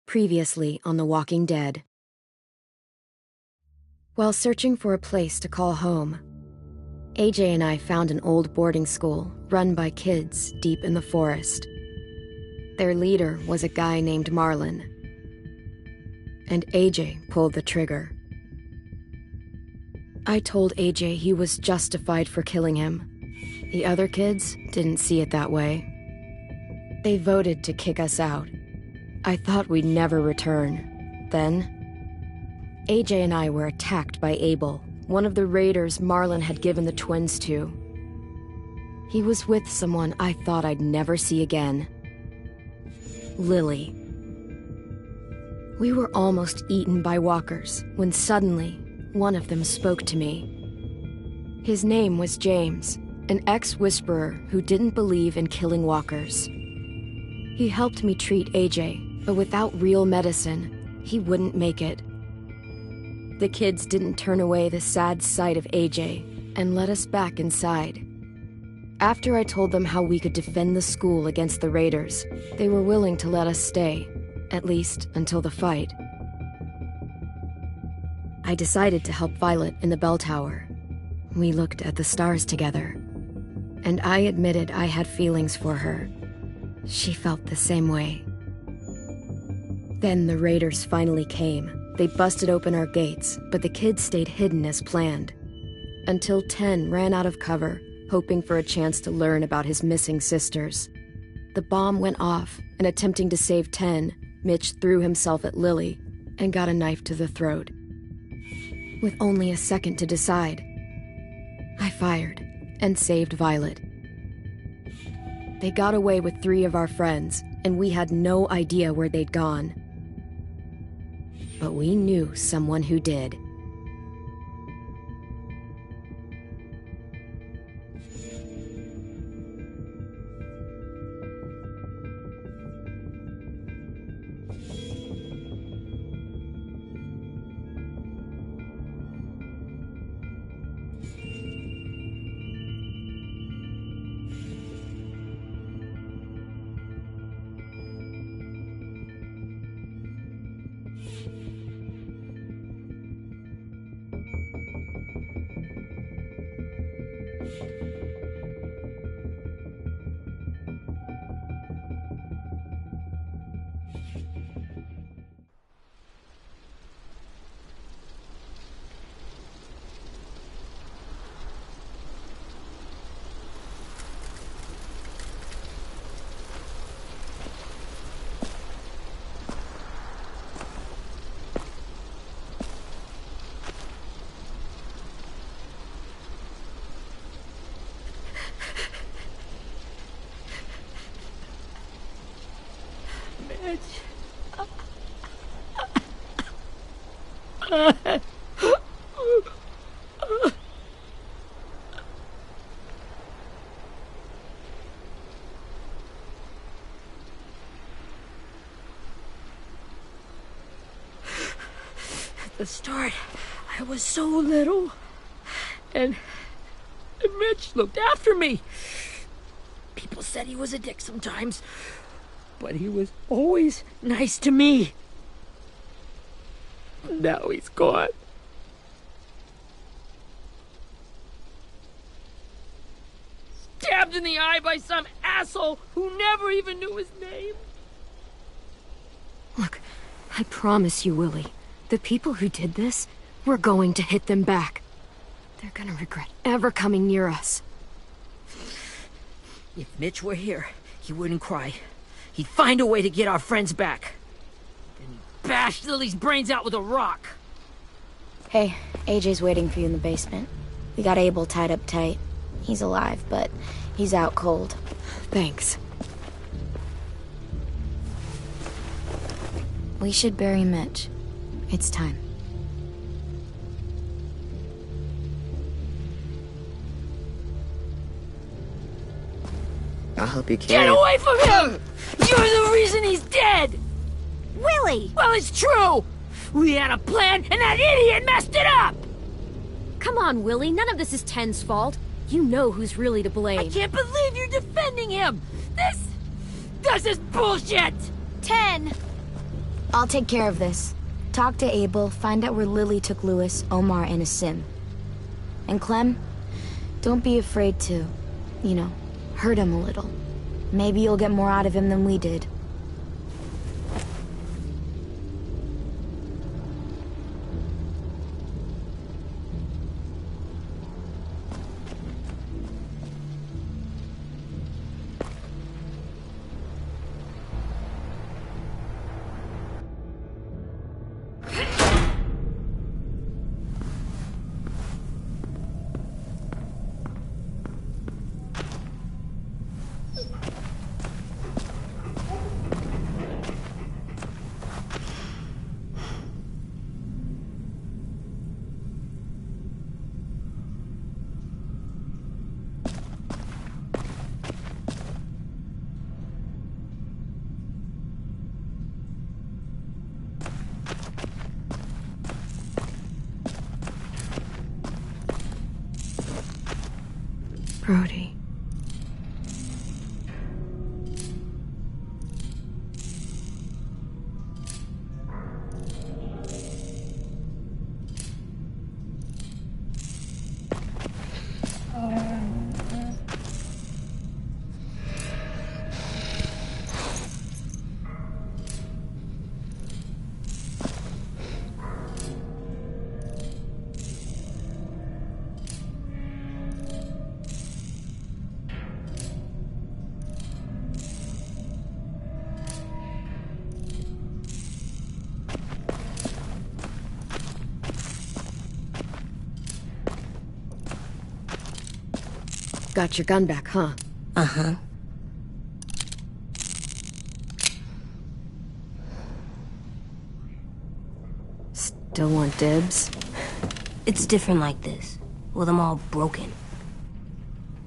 Previously on The Walking Dead. While searching for a place to call home, AJ and I found an old boarding school run by kids deep in the forest. Their leader was a guy named Marlon, and AJ pulled the trigger. I told AJ he was justified for killing him. The other kids didn't see it that way. They voted to kick us out. I thought we'd never return. Then, AJ and I were attacked by Abel, one of the raiders Marlon had given the twins to. He was with someone I thought I'd never see again. Lily. We were almost eaten by walkers when suddenly one of them spoke to me. His name was James, an ex-whisperer who didn't believe in killing walkers. He helped me treat AJ, but without real medicine, he wouldn't make it. The kids didn't turn away the sad sight of AJ and let us back inside. After I told them how we could defend the school against the raiders, they were willing to let us stay, at least until the fight. I decided to help Violet in the bell tower. We looked at the stars together, and I admitted I had feelings for her. She felt the same way. Then the raiders finally came. They busted open our gates, but the kids stayed hidden as planned. Until Ten ran out of cover, hoping for a chance to learn about his missing sisters. The bomb went off, and attempting to save Ten, Mitch threw himself at Lily and got a knife to the throat. With only a second to decide, I fired and saved Violet. They got away with 3 of our friends, and we had no idea where they'd gone. But we knew someone who did. At the start, I was so little, and Mitch looked after me. People said he was a dick sometimes, but he was always nice to me. Now he's gone. Stabbed in the eye by some asshole who never even knew his name. Look, I promise you, Willie, the people who did this, we're going to hit them back. They're gonna regret ever coming near us. If Mitch were here, he wouldn't cry. He'd find a way to get our friends back. Then he'd bash Lily's brains out with a rock. Hey, AJ's waiting for you in the basement. We got Abel tied up tight. He's alive, but he's out cold. Thanks. We should bury Mitch. It's time. I'll help you carry Get it. away from him! You're the reason he's dead! Willie! Well, it's true! We had a plan, and that idiot messed it up! Come on, Willie, none of this is Ten's fault. You know who's really to blame. I can't believe you're defending him! This is bullshit! 10! I'll take care of this. Talk to Abel, find out where Lily took Lewis, Omar, and Asim. And Clem, don't be afraid to, hurt him a little. Maybe you'll get more out of him than we did. Brody. Got your gun back, huh? Uh-huh. Still want dibs? It's different like this, with them all broken.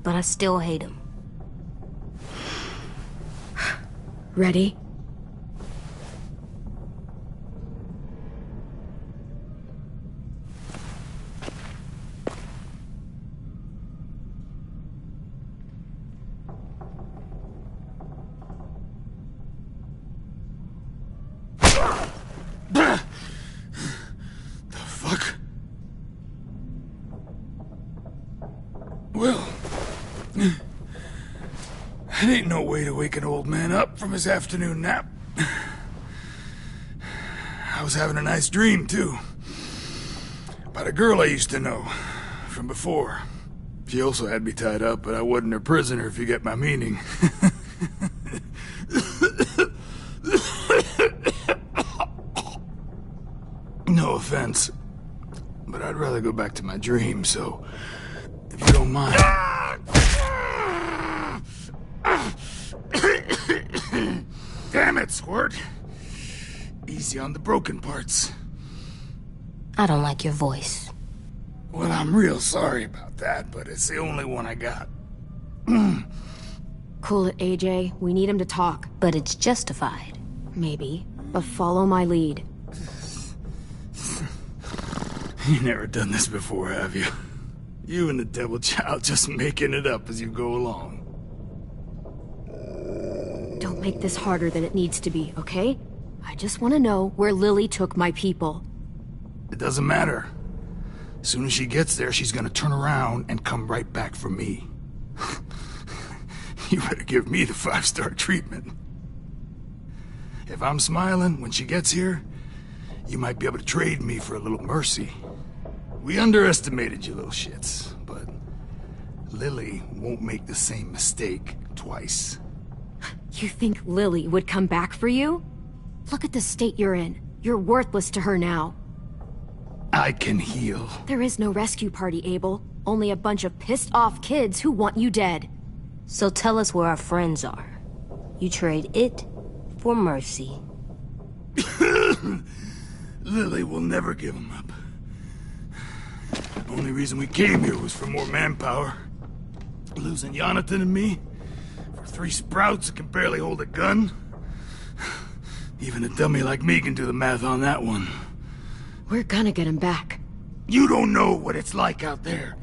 But I still hate him. Ready? Well, that ain't no way to wake an old man up from his afternoon nap. I was having a nice dream, too. About a girl I used to know from before. She also had me tied up, but I wasn't her prisoner, if you get my meaning. No offense, but I'd rather go back to my dream, so if you don't mind. Damn it, Squirt. easy on the broken parts. I don't like your voice. Well, I'm real sorry about that, but it's the only one I got. Cool it, AJ. We need him to talk. But it's justified. Maybe. But follow my lead. You never done this before, have you? You and the Devil Child just making it up as you go along. Don't make this harder than it needs to be, okay? I just want to know where Lily took my people. It doesn't matter. As soon as she gets there, she's gonna turn around and come right back for me. You better give me the 5-star treatment. If I'm smiling when she gets here, you might be able to trade me for a little mercy. We underestimated you little shits, but Lily won't make the same mistake twice. You think Lily would come back for you? Look at the state you're in. You're worthless to her now. I can heal. There is no rescue party, Abel. Only a bunch of pissed-off kids who want you dead. So tell us where our friends are. You trade it for mercy. Lily will never give him up. Only reason we came here was for more manpower. Losing Jonathan and me for 3 sprouts that can barely hold a gun. Even a dummy like me can do the math on that one. We're gonna get him back. You don't know what it's like out there.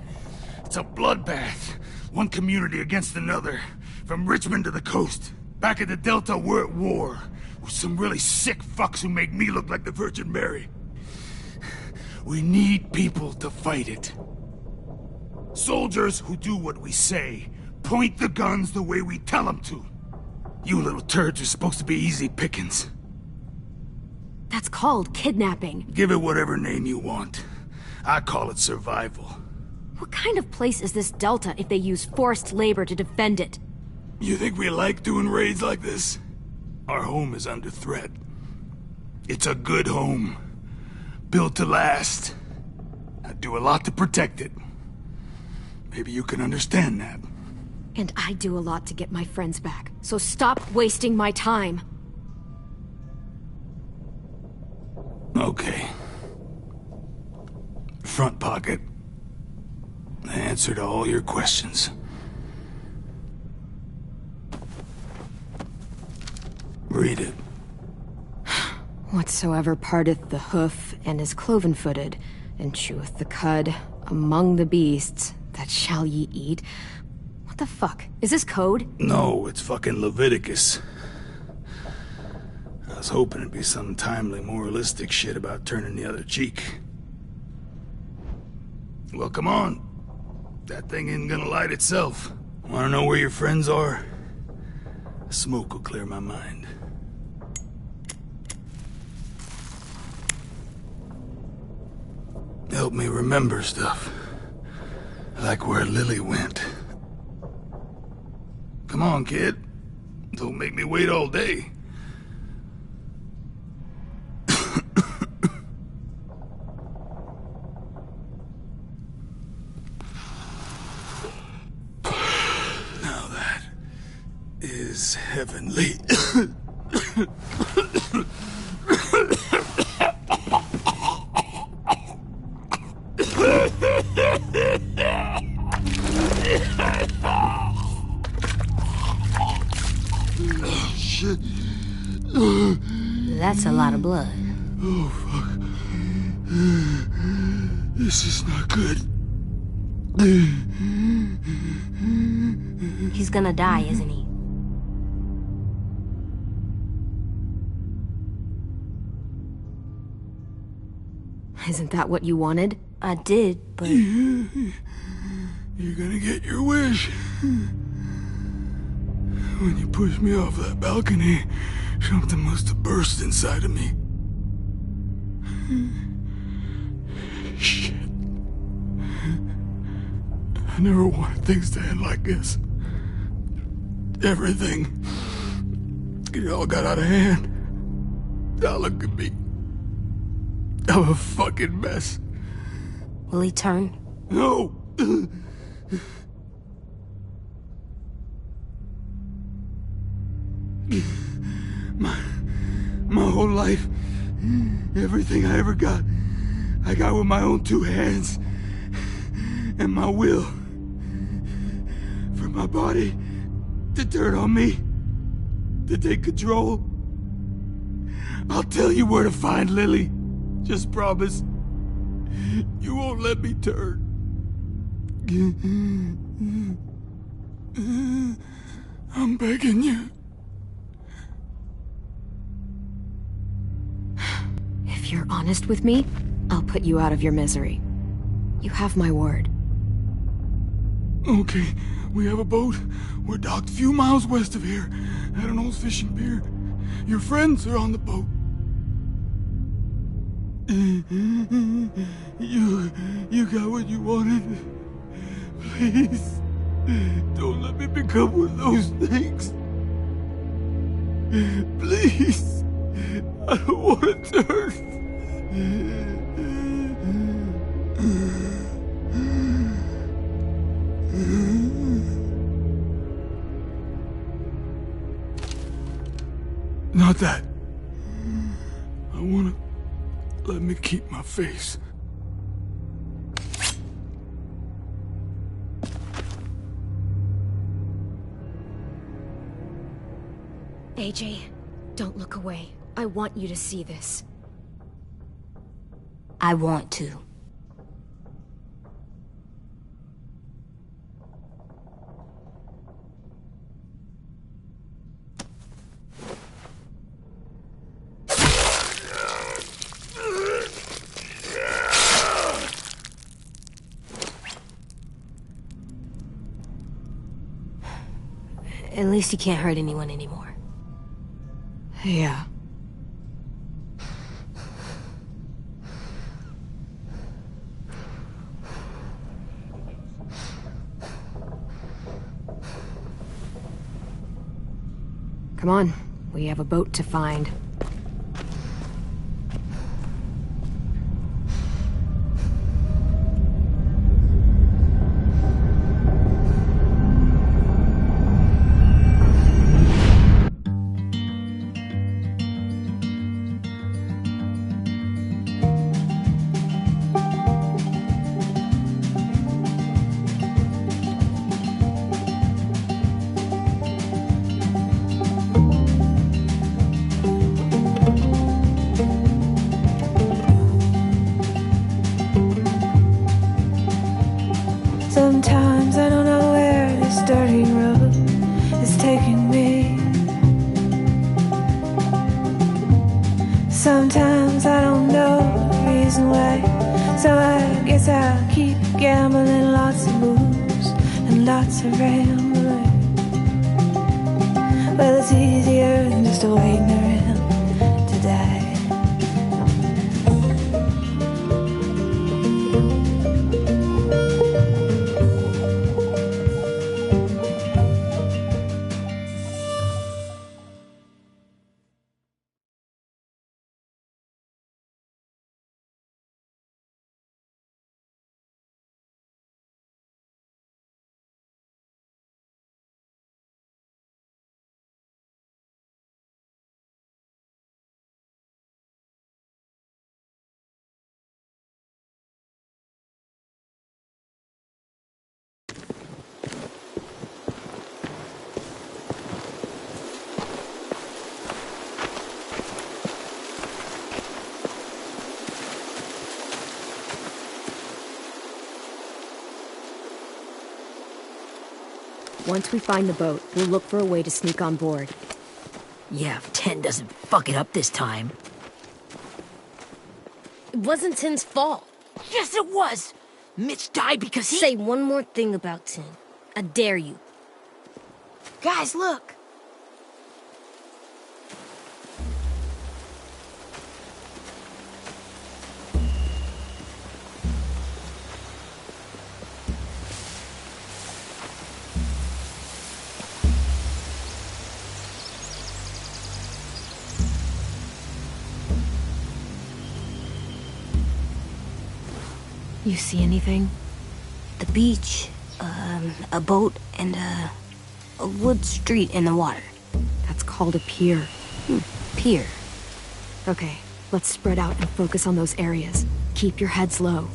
It's a bloodbath. One community against another. From Richmond to the coast. Back at the Delta, we're at war. With some really sick fucks who make me look like the Virgin Mary. We need people to fight it. Soldiers who do what we say. Point the guns the way we tell them to. You little turds are supposed to be easy pickings. That's called kidnapping. Give it whatever name you want. I call it survival. What kind of place is this Delta if they use forced labor to defend it? You think we like doing raids like this? Our home is under threat. It's a good home. Built to last. I do a lot to protect it. Maybe you can understand that. And I do a lot to get my friends back. So stop wasting my time. Okay. Front pocket. The answer to all your questions. Read it. Whatsoever parteth the hoof, and is cloven-footed, and cheweth the cud, among the beasts, that shall ye eat. What the fuck? Is this code? No, it's fucking Leviticus. I was hoping it'd be some timely, moralistic shit about turning the other cheek. Well, come on. That thing ain't gonna light itself. Wanna know where your friends are? Smoke will clear my mind. Help me remember stuff. Like where Lily went. Come on, kid. Don't make me wait all day. Now that is heavenly. Shit. That's a lot of blood. Oh, fuck. This is not good. He's gonna die, isn't he? Isn't that what you wanted? I did, but... You're gonna get your wish. When you pushed me off that balcony, something must have burst inside of me. Shit. I never wanted things to end like this. Everything. It all got out of hand. Now look at me. I'm a fucking mess. Will he turn? No! My whole life Everything I ever got, I got with my own 2 hands. And my will. For my body to turn on me. To take control. I'll tell you where to find Lily. Just promise. You won't let me turn. I'm begging you. If you're honest with me, I'll put you out of your misery. You have my word. Okay, we have a boat. We're docked a few miles west of here, at an old fishing pier. Your friends are on the boat. You got what you wanted. Please, don't let me become one of those things. Please, I don't want to turn. Not that. I wanna let me keep my face. AJ, don't look away. I want you to see this. I want to. At least he can't hurt anyone anymore. Yeah. Come on, we have a boat to find. Sometimes I don't know where this dirty road is taking me. Sometimes I don't know the reason why, so I guess I'll keep gambling. Lots of moves and lots of rambling. Well, it's easier than just waiting around to die. Once we find the boat, we'll look for a way to sneak on board. Yeah, if 10 doesn't fuck it up this time. It wasn't Tin's fault. Yes, it was! Mitch died because he— Say one more thing about Tin. I dare you. Guys, look! You see anything? The beach, a boat, and a wood street in the water. That's called a pier. Pier. Okay, Let's spread out and focus on those areas. Keep your heads low.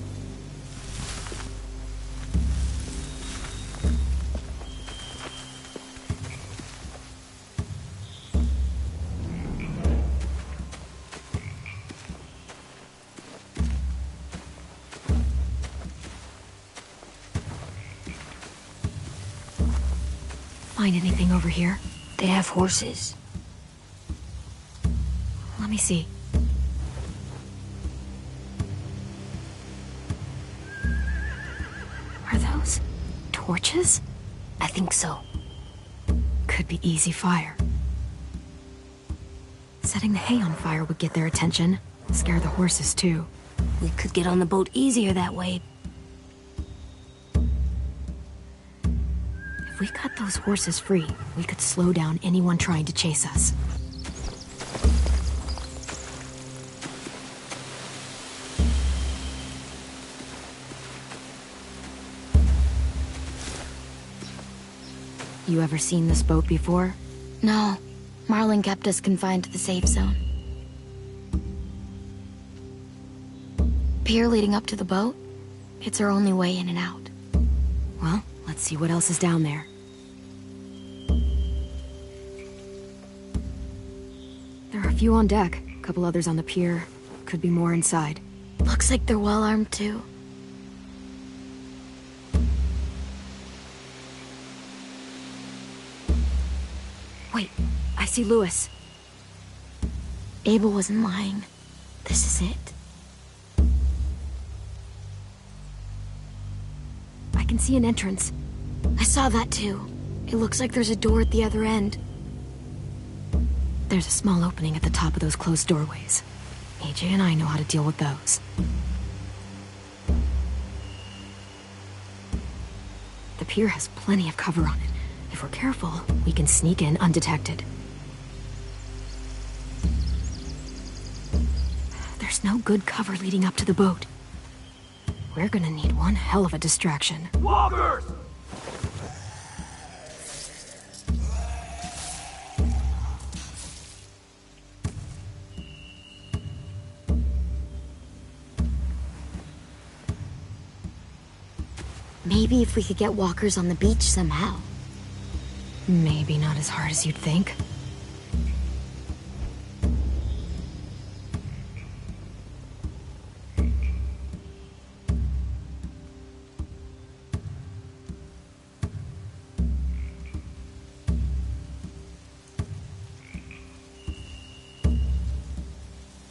Find anything over here? They have horses. Let me see. Are those torches? I think so. Could be easy fire. Setting the hay on fire would get their attention. Scare the horses too. We could get on the boat easier that way. If we cut those horses free, we could slow down anyone trying to chase us. You ever seen this boat before? No. Marlin kept us confined to the safe zone. Pier leading up to the boat? It's our only way in and out. Well, let's see what else is down there. There are a few on deck, a couple others on the pier. Could be more inside. Looks like they're well armed too. Wait, I see Louis. Abel wasn't lying. This is it. I can see an entrance. I saw that too. It looks like there's a door at the other end. There's a small opening at the top of those closed doorways. AJ and I know how to deal with those. The pier has plenty of cover on it. If we're careful, we can sneak in undetected. There's no good cover leading up to the boat. We're gonna need one hell of a distraction. Walkers! Maybe if we could get walkers on the beach somehow. Maybe not as hard as you'd think.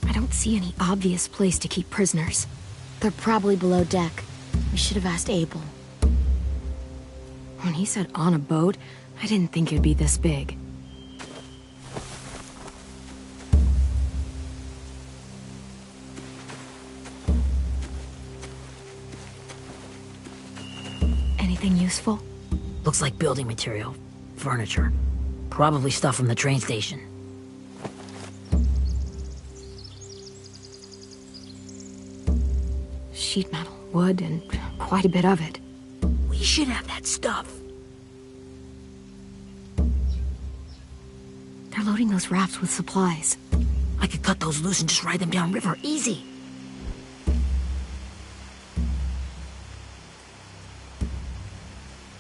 I don't see any obvious place to keep prisoners. They're probably below deck. We should have asked Abel. When he said on a boat, I didn't think it'd be this big. Anything useful? Looks like building material. Furniture. Probably stuff from the train station. Sheet metal, wood, and quite a bit of it. We should have that stuff. They're loading those rafts with supplies. I could cut those loose and just ride them downriver, easy.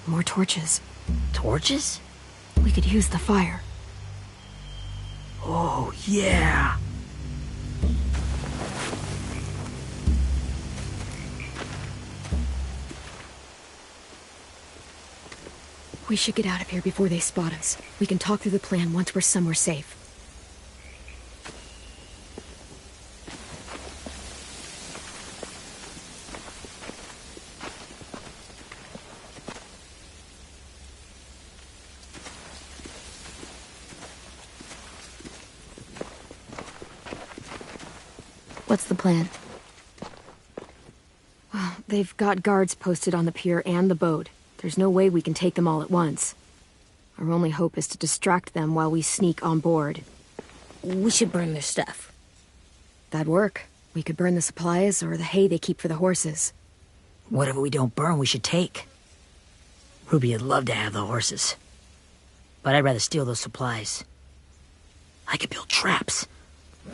More torches. Torches? We could use the fire. Oh, yeah. We should get out of here before they spot us. We can talk through the plan once we're somewhere safe. What's the plan? Well, they've got guards posted on the pier and the boat. There's no way we can take them all at once. Our only hope is to distract them while we sneak on board. We should burn their stuff. That'd work. We could burn the supplies or the hay they keep for the horses. Whatever we don't burn, we should take. Ruby'd love to have the horses. But I'd rather steal those supplies. I could build traps.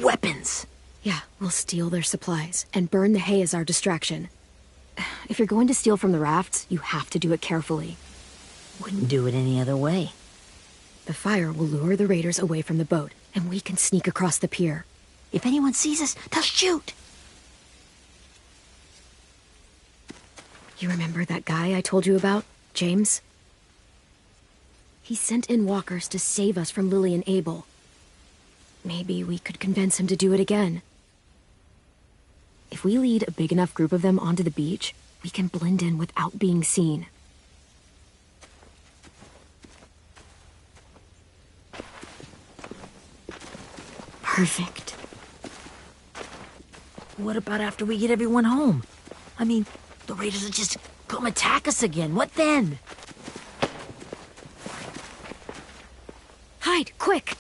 Weapons. Yeah, we'll steal their supplies and burn the hay as our distraction. If you're going to steal from the rafts, you have to do it carefully. Wouldn't do it any other way. The fire will lure the raiders away from the boat, and we can sneak across the pier. If anyone sees us, they'll shoot. You remember that guy I told you about, James? He sent in walkers to save us from Lily and Abel. Maybe we could convince him to do it again. If we lead a big enough group of them onto the beach, we can blend in without being seen. Perfect. What about after we get everyone home? I mean, the raiders will just come attack us again. What then? Hide, quick!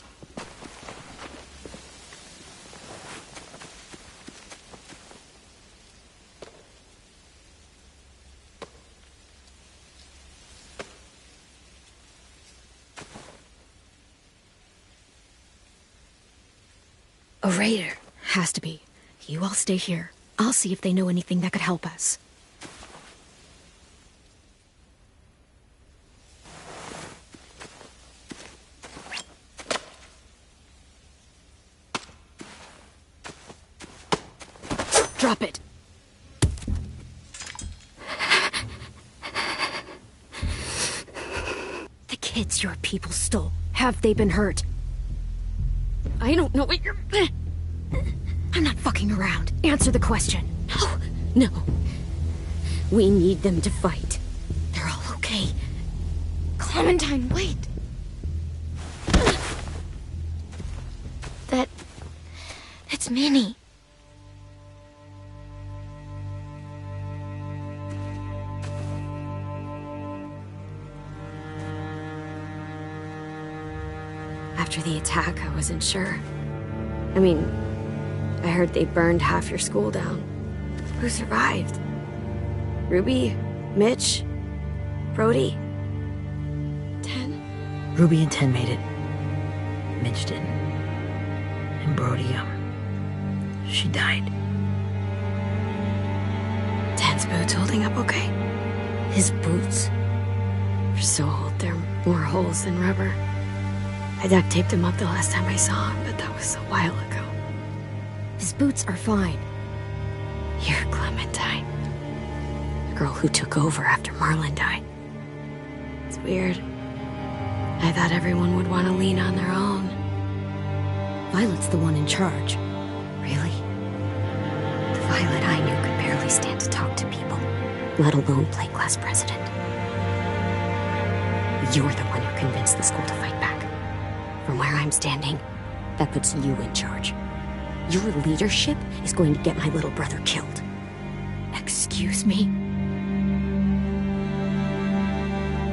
A raider. Has to be. You all stay here. I'll see if they know anything that could help us. Drop it. The kids your people stole. Have they been hurt? I don't know what you're... I'm not fucking around. Answer the question. No. We need them to fight. They're all okay. Clementine, wait. That's Minnie. After the attack, I wasn't sure. I mean, I heard they burned half your school down. Who survived? Ruby? Mitch? Brody? Ten? Ruby and Ten made it. Mitch didn't. And Brody, she died. Ten's boots holding up okay? His boots? They're so old, there are more holes than rubber. I duct taped him up the last time I saw him, but that was a while ago. His boots are fine. You're Clementine. The girl who took over after Marlon died. It's weird. I thought everyone would want to lean on their own. Violet's the one in charge. Really? The Violet I knew could barely stand to talk to people, Let alone play class president. You're the one who convinced the school to fight back. from where I'm standing. That puts you in charge. Your leadership is going to get my little brother killed. Excuse me?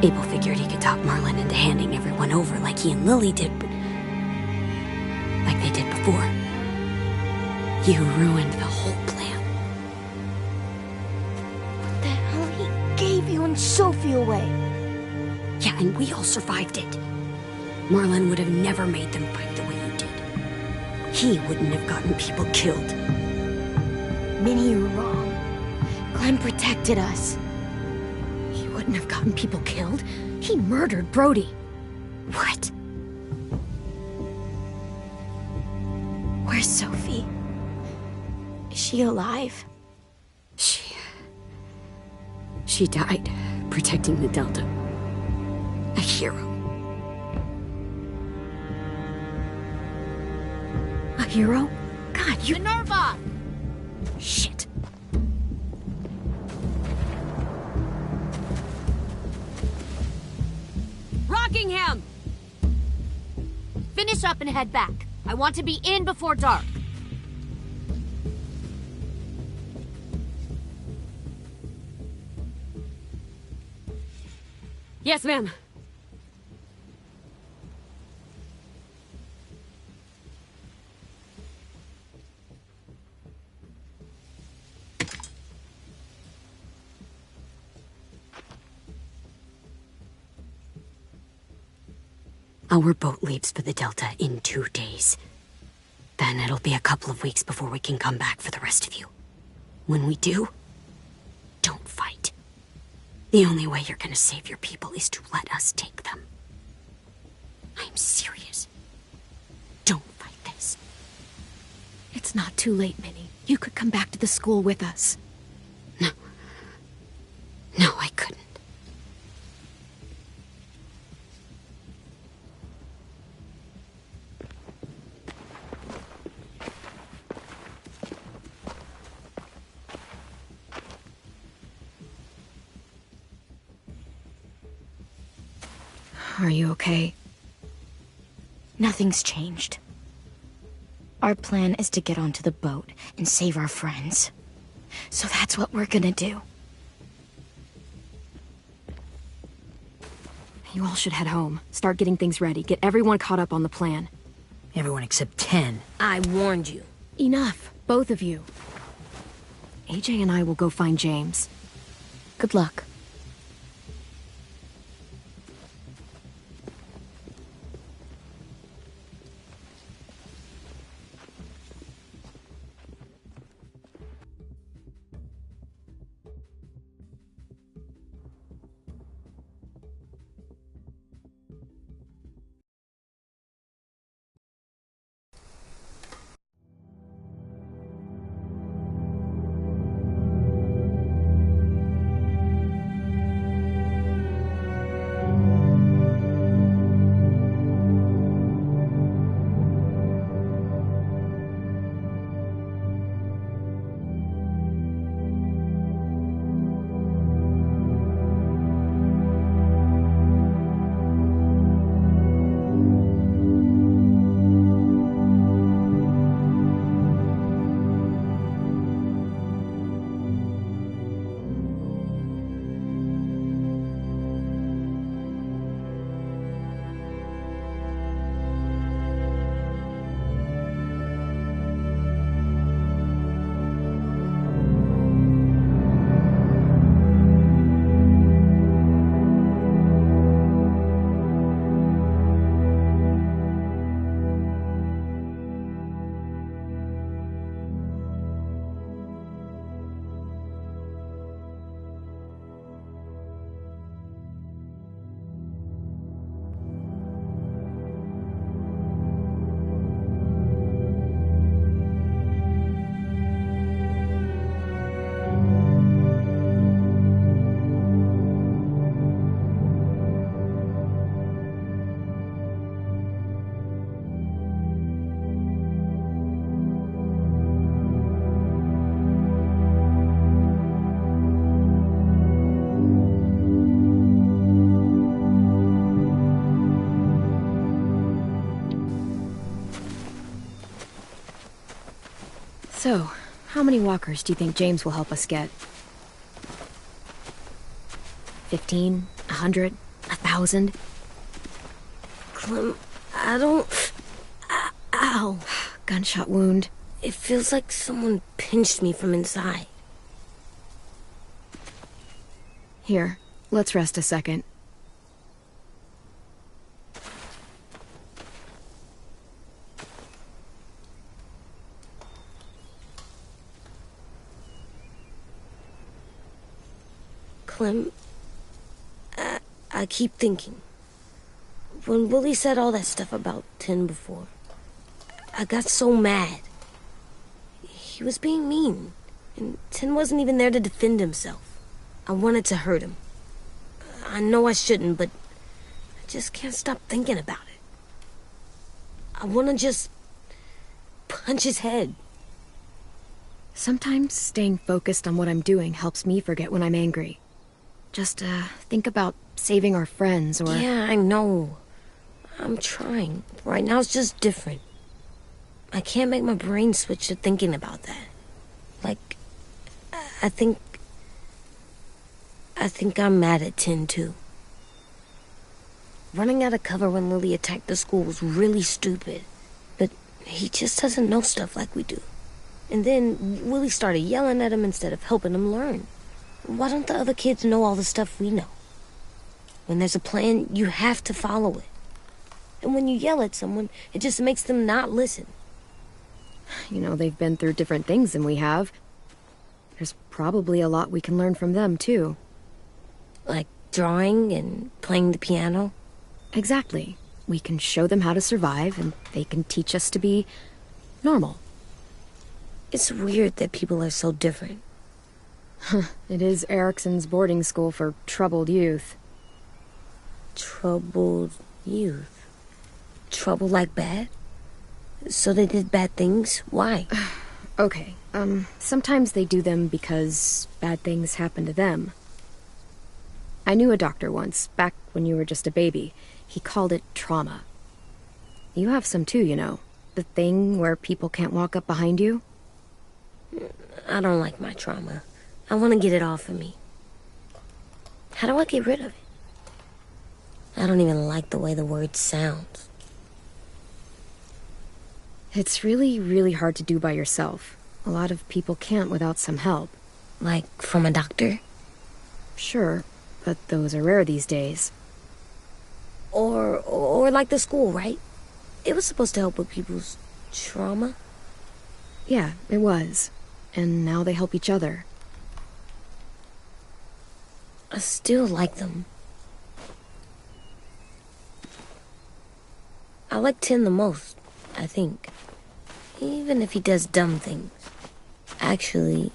Abel figured he could talk Marlon into handing everyone over like he and Lily did, but... like they did before. You ruined the whole plan. What the hell? He gave you and Sophie away. Yeah, and we all survived it. Marlon would have never made them fight the way you did. He wouldn't have gotten people killed. Minnie, you're wrong. Clem protected us. He wouldn't have gotten people killed. He murdered Brody. What? Where's Sophie? Is she alive? She died protecting the Delta. A hero. A hero? God, you... Minerva! Shit. Rockingham! Finish up and head back. I want to be in before dark. Yes, ma'am. Our boat leaves for the Delta in 2 days. Then it'll be a couple of weeks before we can come back for the rest of you. When we do, don't fight. The only way you're gonna save your people is to let us take them. I'm serious. Don't fight this. It's not too late, Minnie. You could come back to the school with us. No. No, I couldn't. Are you okay? Nothing's changed. Our plan is to get onto the boat and save our friends. So that's what we're gonna do. You all should head home. Start getting things ready. Get everyone caught up on the plan. Everyone except 10. I warned you. Enough, both of you. AJ and I will go find James. Good luck. So, how many walkers do you think James will help us get? 15? 100? 1,000? Clem, I don't... Ow. Gunshot wound. It feels like someone pinched me from inside. Here, let's rest a second. Clem, I keep thinking. When Willie said all that stuff about Tin before, I got so mad. He was being mean, and Tin wasn't even there to defend himself. I wanted to hurt him. I know I shouldn't, but I just can't stop thinking about it. I want to just punch his head. Sometimes staying focused on what I'm doing helps me forget when I'm angry. Just, think about saving our friends, or... Yeah, I know. I'm trying. Right now it's just different. I can't make my brain switch to thinking about that. Like, I think I'm mad at Tin, too. Running out of cover when Lily attacked the school was really stupid. But he just doesn't know stuff like we do. And then Willie started yelling at him instead of helping him learn. Why don't the other kids know all the stuff we know? When there's a plan, you have to follow it. And when you yell at someone, it just makes them not listen. You know, they've been through different things than we have. There's probably a lot we can learn from them, too. Like drawing and playing the piano? Exactly. We can show them how to survive, and they can teach us to be normal. It's weird that people are so different. It is Erickson's boarding school for troubled youth. Troubled youth? Trouble like bad? So they did bad things? Why? Okay, sometimes they do them because bad things happen to them. I knew a doctor once, back when you were just a baby. He called it trauma. You have some too, you know. The thing where people can't walk up behind you. I don't like my trauma. I want to get it off of me. How do I get rid of it? I don't even like the way the word sounds. It's really, really hard to do by yourself. A lot of people can't without some help. Like from a doctor? Sure, but those are rare these days. Or like the school, right? It was supposed to help with people's trauma. Yeah, it was. And now they help each other. I still like them. I like Tin the most, I think. Even if he does dumb things. Actually,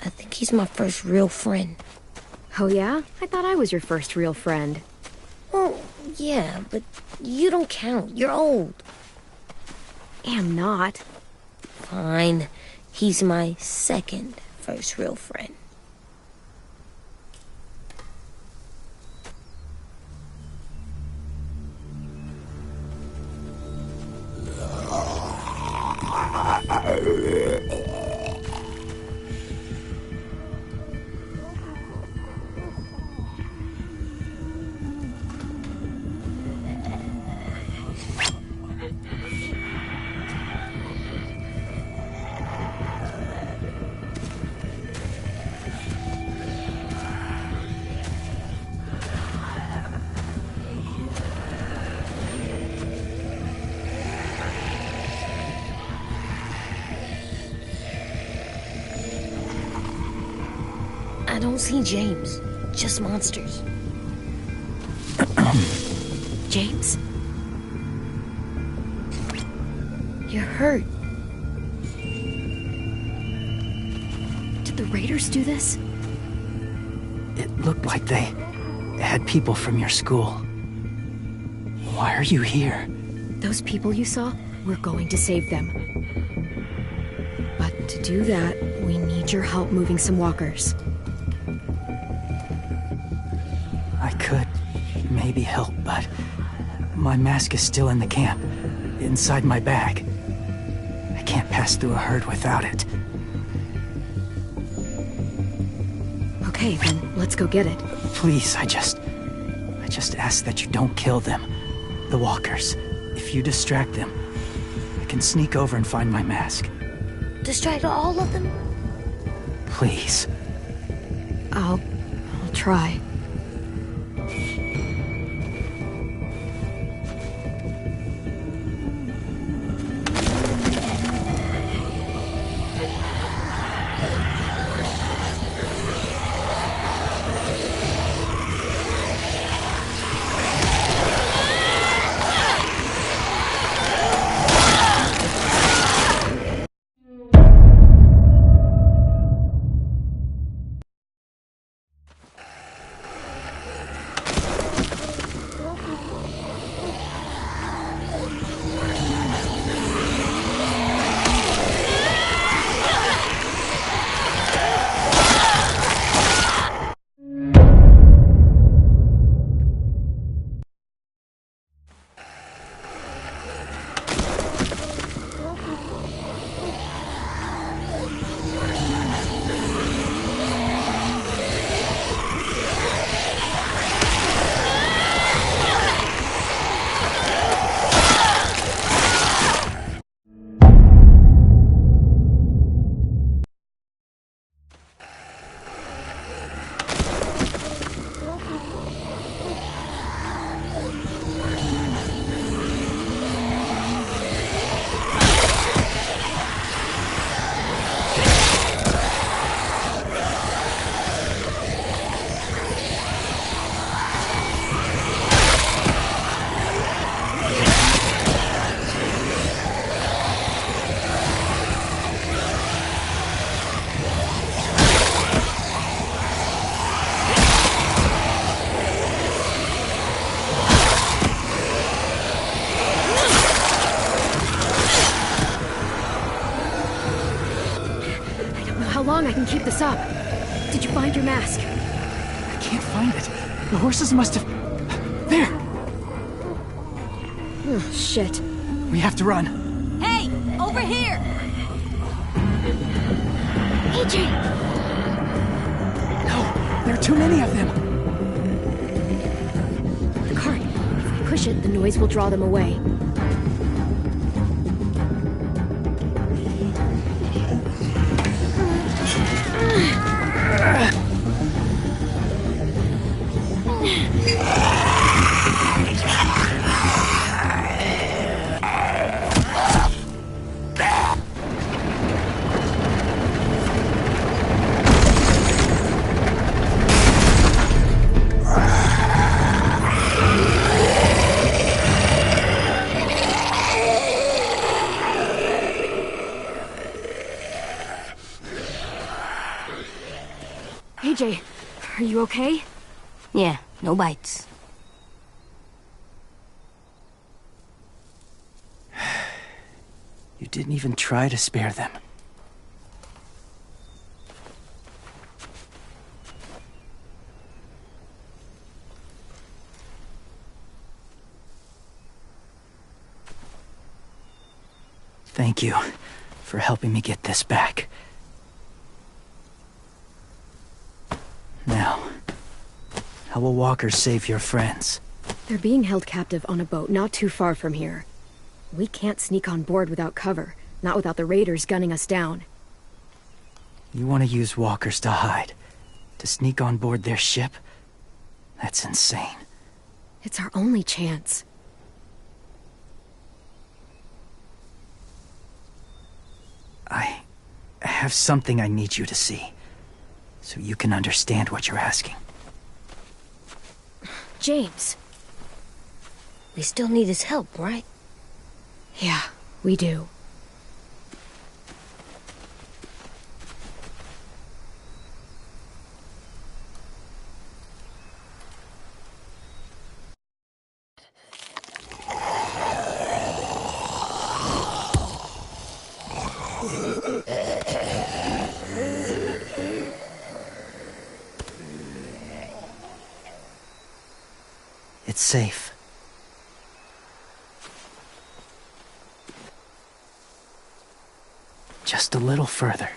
I think he's my first real friend. Oh yeah? I thought I was your first real friend. Well, yeah, but you don't count. You're old. Am not. Fine. He's my second first real friend. I don't see James, just monsters. James? You're hurt. Did the raiders do this? It looked like they had people from your school. Why are you here? Those people you saw, we're going to save them. But to do that, we need your help moving some walkers. I could maybe help, but my mask is still in the camp, inside my bag. I can't pass through a herd without it. Okay, then let's go get it. Please, I just ask that you don't kill them. The walkers. If you distract them, I can sneak over and find my mask. Distract all of them? Please. I'll try. long I can keep this up. Did you find your mask? I can't find it. The horses must have... There! Oh, shit. We have to run. Hey! Over here! AJ! No! There are too many of them! The cart. If we push it, the noise will draw them away. AJ, are you okay? Yeah, no bites. You didn't even try to spare them. Thank you for helping me get this back. Now, how will Walker save your friends? They're being held captive on a boat not too far from here. We can't sneak on board without cover, not without the raiders gunning us down. You want to use walkers to hide? To sneak on board their ship? That's insane. It's our only chance. I have something I need you to see, so you can understand what you're asking. James. We still need his help, right? Yeah, we do. It's safe. Just a little further.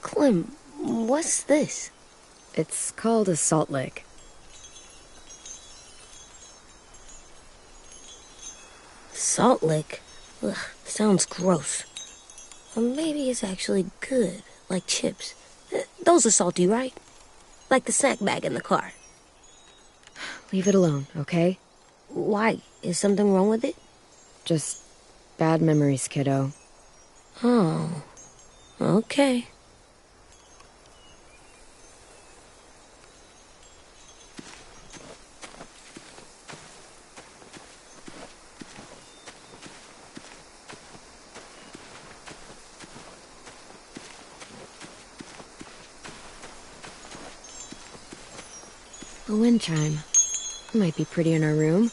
Clem, what's this? It's called a salt lick. Salt lick? Ugh, sounds gross. Or maybe it's actually good, like chips. Those are salty, right? Like the snack bag in the car. Leave it alone, okay? Why? Is something wrong with it? Just bad memories, kiddo. Oh, okay. A wind chime. Might be pretty in our room.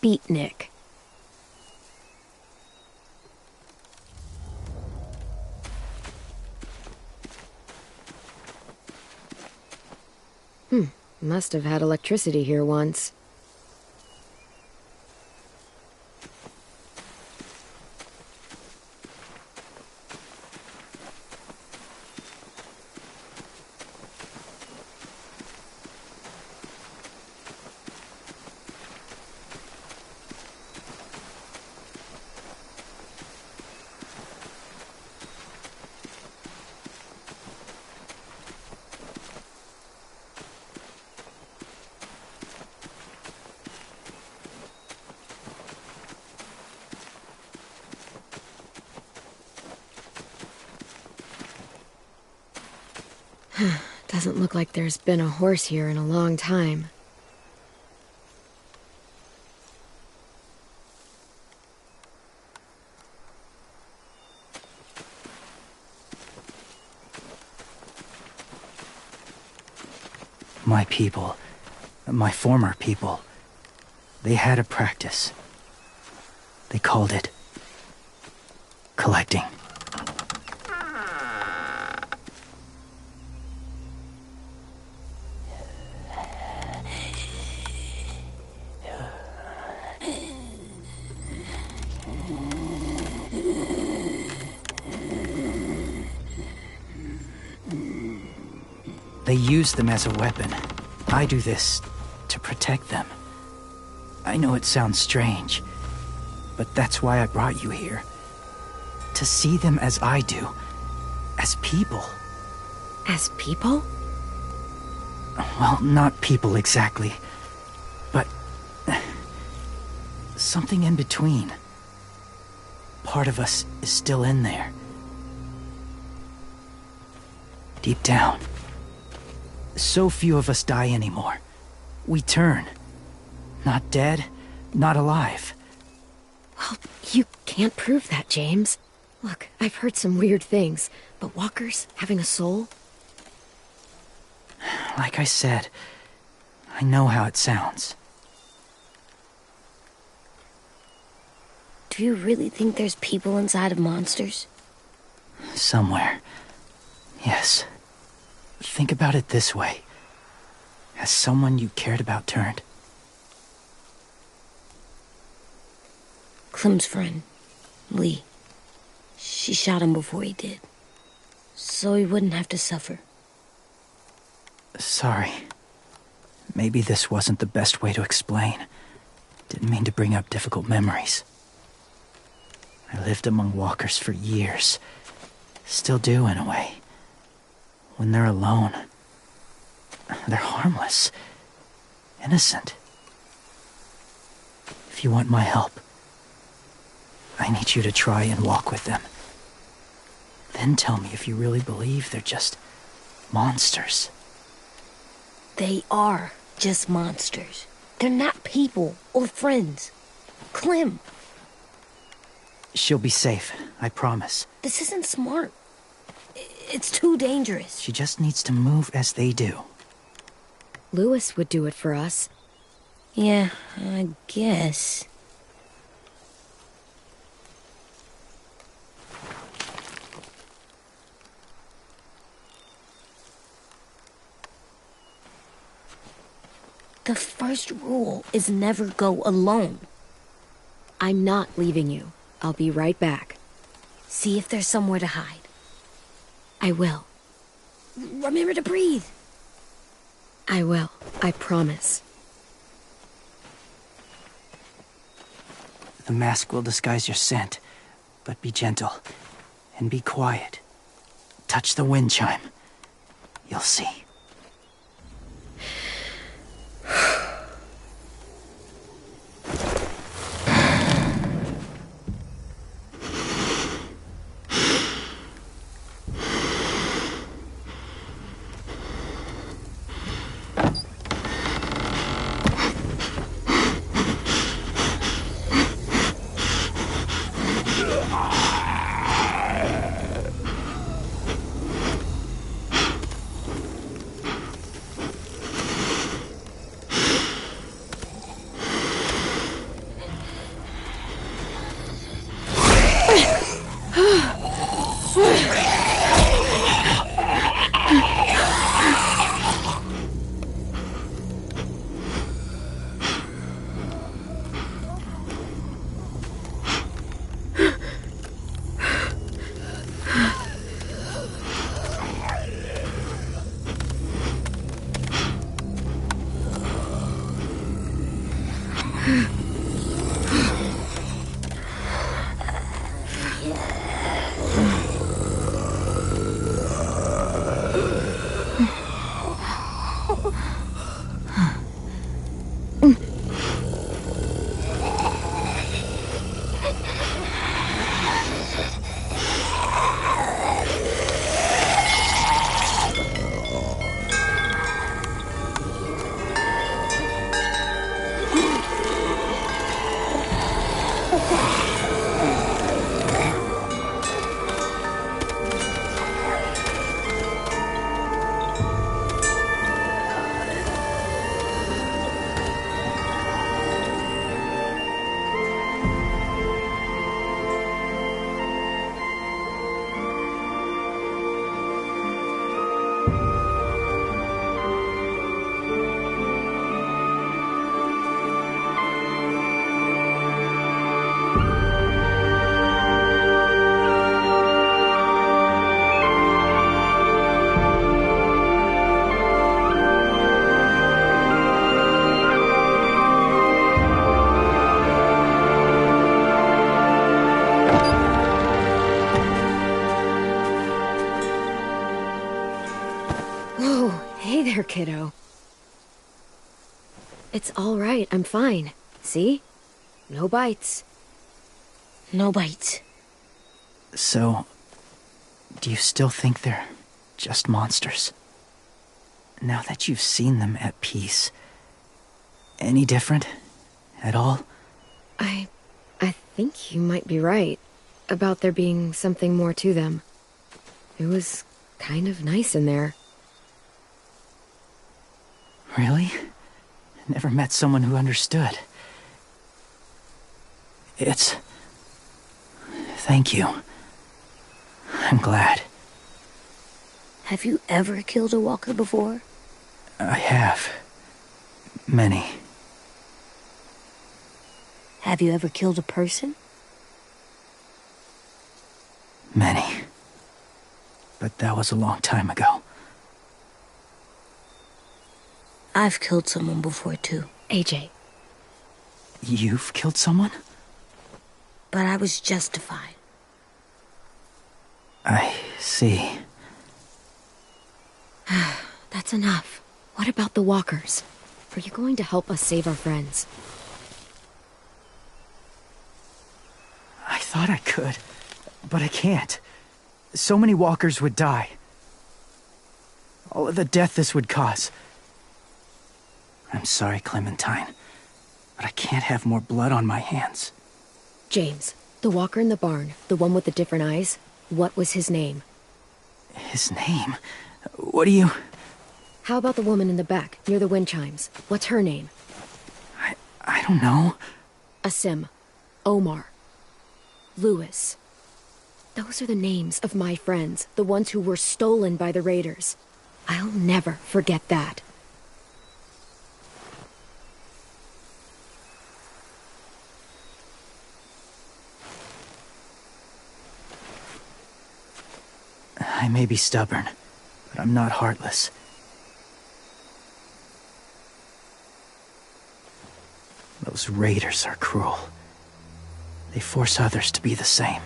Beatnik. Must have had electricity here once. Doesn't look like there's been a horse here in a long time. My people, my former people, they had a practice. They called it collecting. They use them as a weapon. I do this to protect them. I know it sounds strange, but that's why I brought you here. To see them as I do. As people. As people? Well, not people exactly, but something in between. Part of us is still in there. Deep down. So few of us die anymore. We turn. Not dead, not alive. Well, you can't prove that, James. Look, I've heard some weird things, but walkers having a soul? Like I said, I know how it sounds. Do you really think there's people inside of monsters? Somewhere. Yes. Think about it this way. Has someone you cared about turned? Clem's friend, Lee. She shot him before he did. So he wouldn't have to suffer. Sorry. Maybe this wasn't the best way to explain. Didn't mean to bring up difficult memories. I lived among walkers for years. Still do, in a way. When they're alone, they're harmless. Innocent. If you want my help, I need you to try and walk with them. Then tell me if you really believe they're just monsters. They are just monsters. They're not people or friends. Clem. She'll be safe, I promise. This isn't smart. It's too dangerous. She just needs to move as they do. Louis would do it for us. Yeah, I guess. The first rule is never go alone. I'm not leaving you. I'll be right back. See if there's somewhere to hide. I will. Remember to breathe. I will. I promise. The mask will disguise your scent, but be gentle and be quiet. Touch the wind chime. You'll see. Hey there, kiddo. It's all right, I'm fine. See? No bites. No bites. So, do you still think they're just monsters? Now that you've seen them at peace, any different at all? I think you might be right about there being something more to them. It was kind of nice in there. Really? Never met someone who understood. Thank you. I'm glad. Have you ever killed a walker before? I have. Many. Have you ever killed a person? Many. But that was a long time ago. I've killed someone before, too. AJ. You've killed someone? But I was justified. I see. That's enough. What about the walkers? Are you going to help us save our friends? I thought I could, but I can't. So many walkers would die. All of the death this would cause. I'm sorry, Clementine, but I can't have more blood on my hands. James, the walker in the barn, the one with the different eyes, what was his name? His name? What do you... How about the woman in the back, near the wind chimes? What's her name? I don't know. Asim. Omar. Lewis. Those are the names of my friends, the ones who were stolen by the raiders. I'll never forget that. I may be stubborn, but I'm not heartless. Those raiders are cruel. They force others to be the same.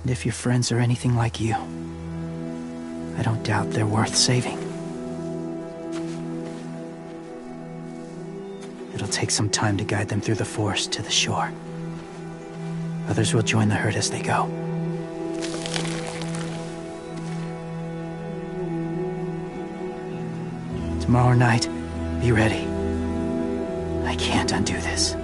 And if your friends are anything like you, I don't doubt they're worth saving. It'll take some time to guide them through the forest to the shore. Others will join the herd as they go. Tomorrow night, be ready. I can't undo this.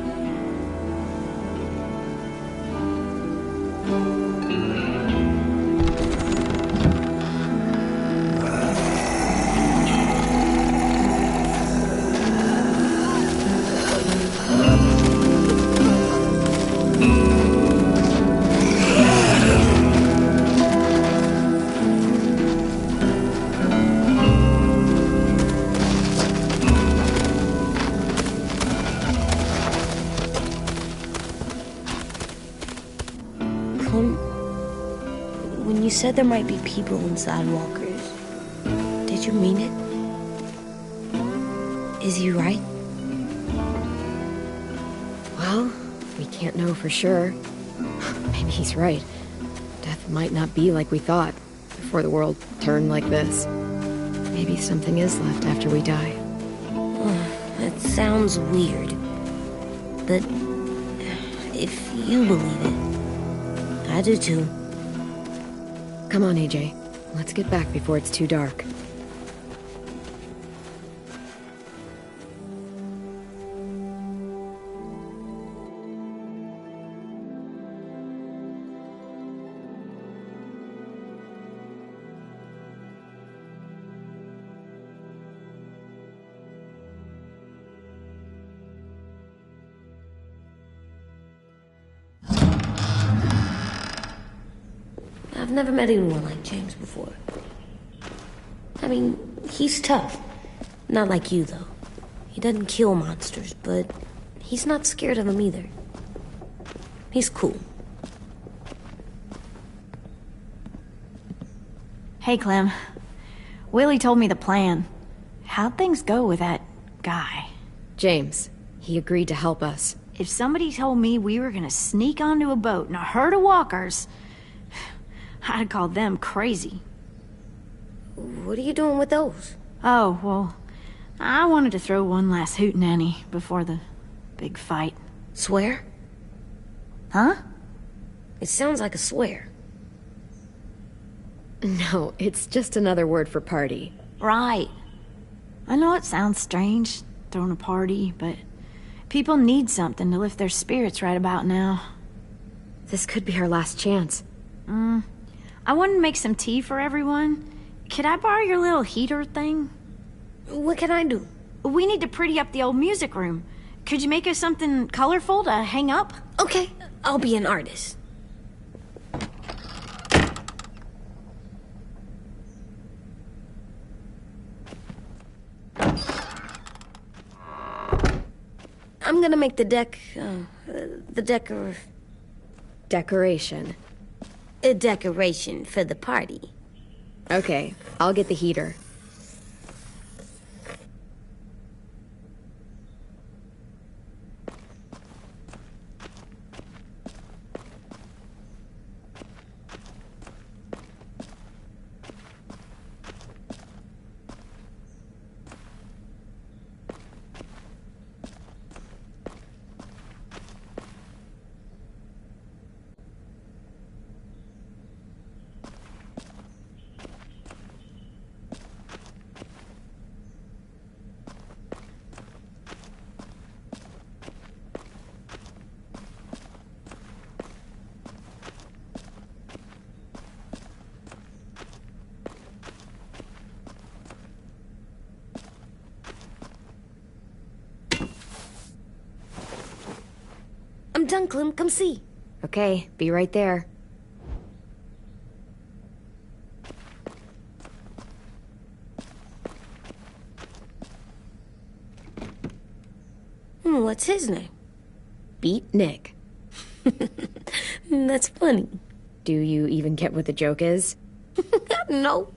When you said there might be people inside walkers, did you mean it? Is he right? Well, we can't know for sure. Maybe he's right. Death might not be like we thought, before the world turned like this. Maybe something is left after we die. That sounds weird. But if you believe it, I do too. Come on, AJ. Let's get back before it's too dark. I've never met anyone like James before. I mean, he's tough. Not like you, though. He doesn't kill monsters, but he's not scared of them either. He's cool. Hey, Clem. Willie told me the plan. How'd things go with that guy? James. He agreed to help us. If somebody told me we were gonna sneak onto a boat in a herd of walkers, I'd call them crazy. What are you doing with those? Oh, well, I wanted to throw one last hootenanny before the big fight. Swear? Huh? It sounds like a swear. No, it's just another word for party. Right. I know it sounds strange, throwing a party, but people need something to lift their spirits right about now. This could be our last chance. I wanted to make some tea for everyone. Could I borrow your little heater thing? What can I do? We need to pretty up the old music room. Could you make us something colorful to hang up? Okay, I'll be an artist. I'm gonna make the Decoration. a decoration for the party. Okay, I'll get the heater. I'm done, Clem. Come see. Okay, be right there. What's his name? Beat Nick. That's funny. Do you even get what the joke is? No.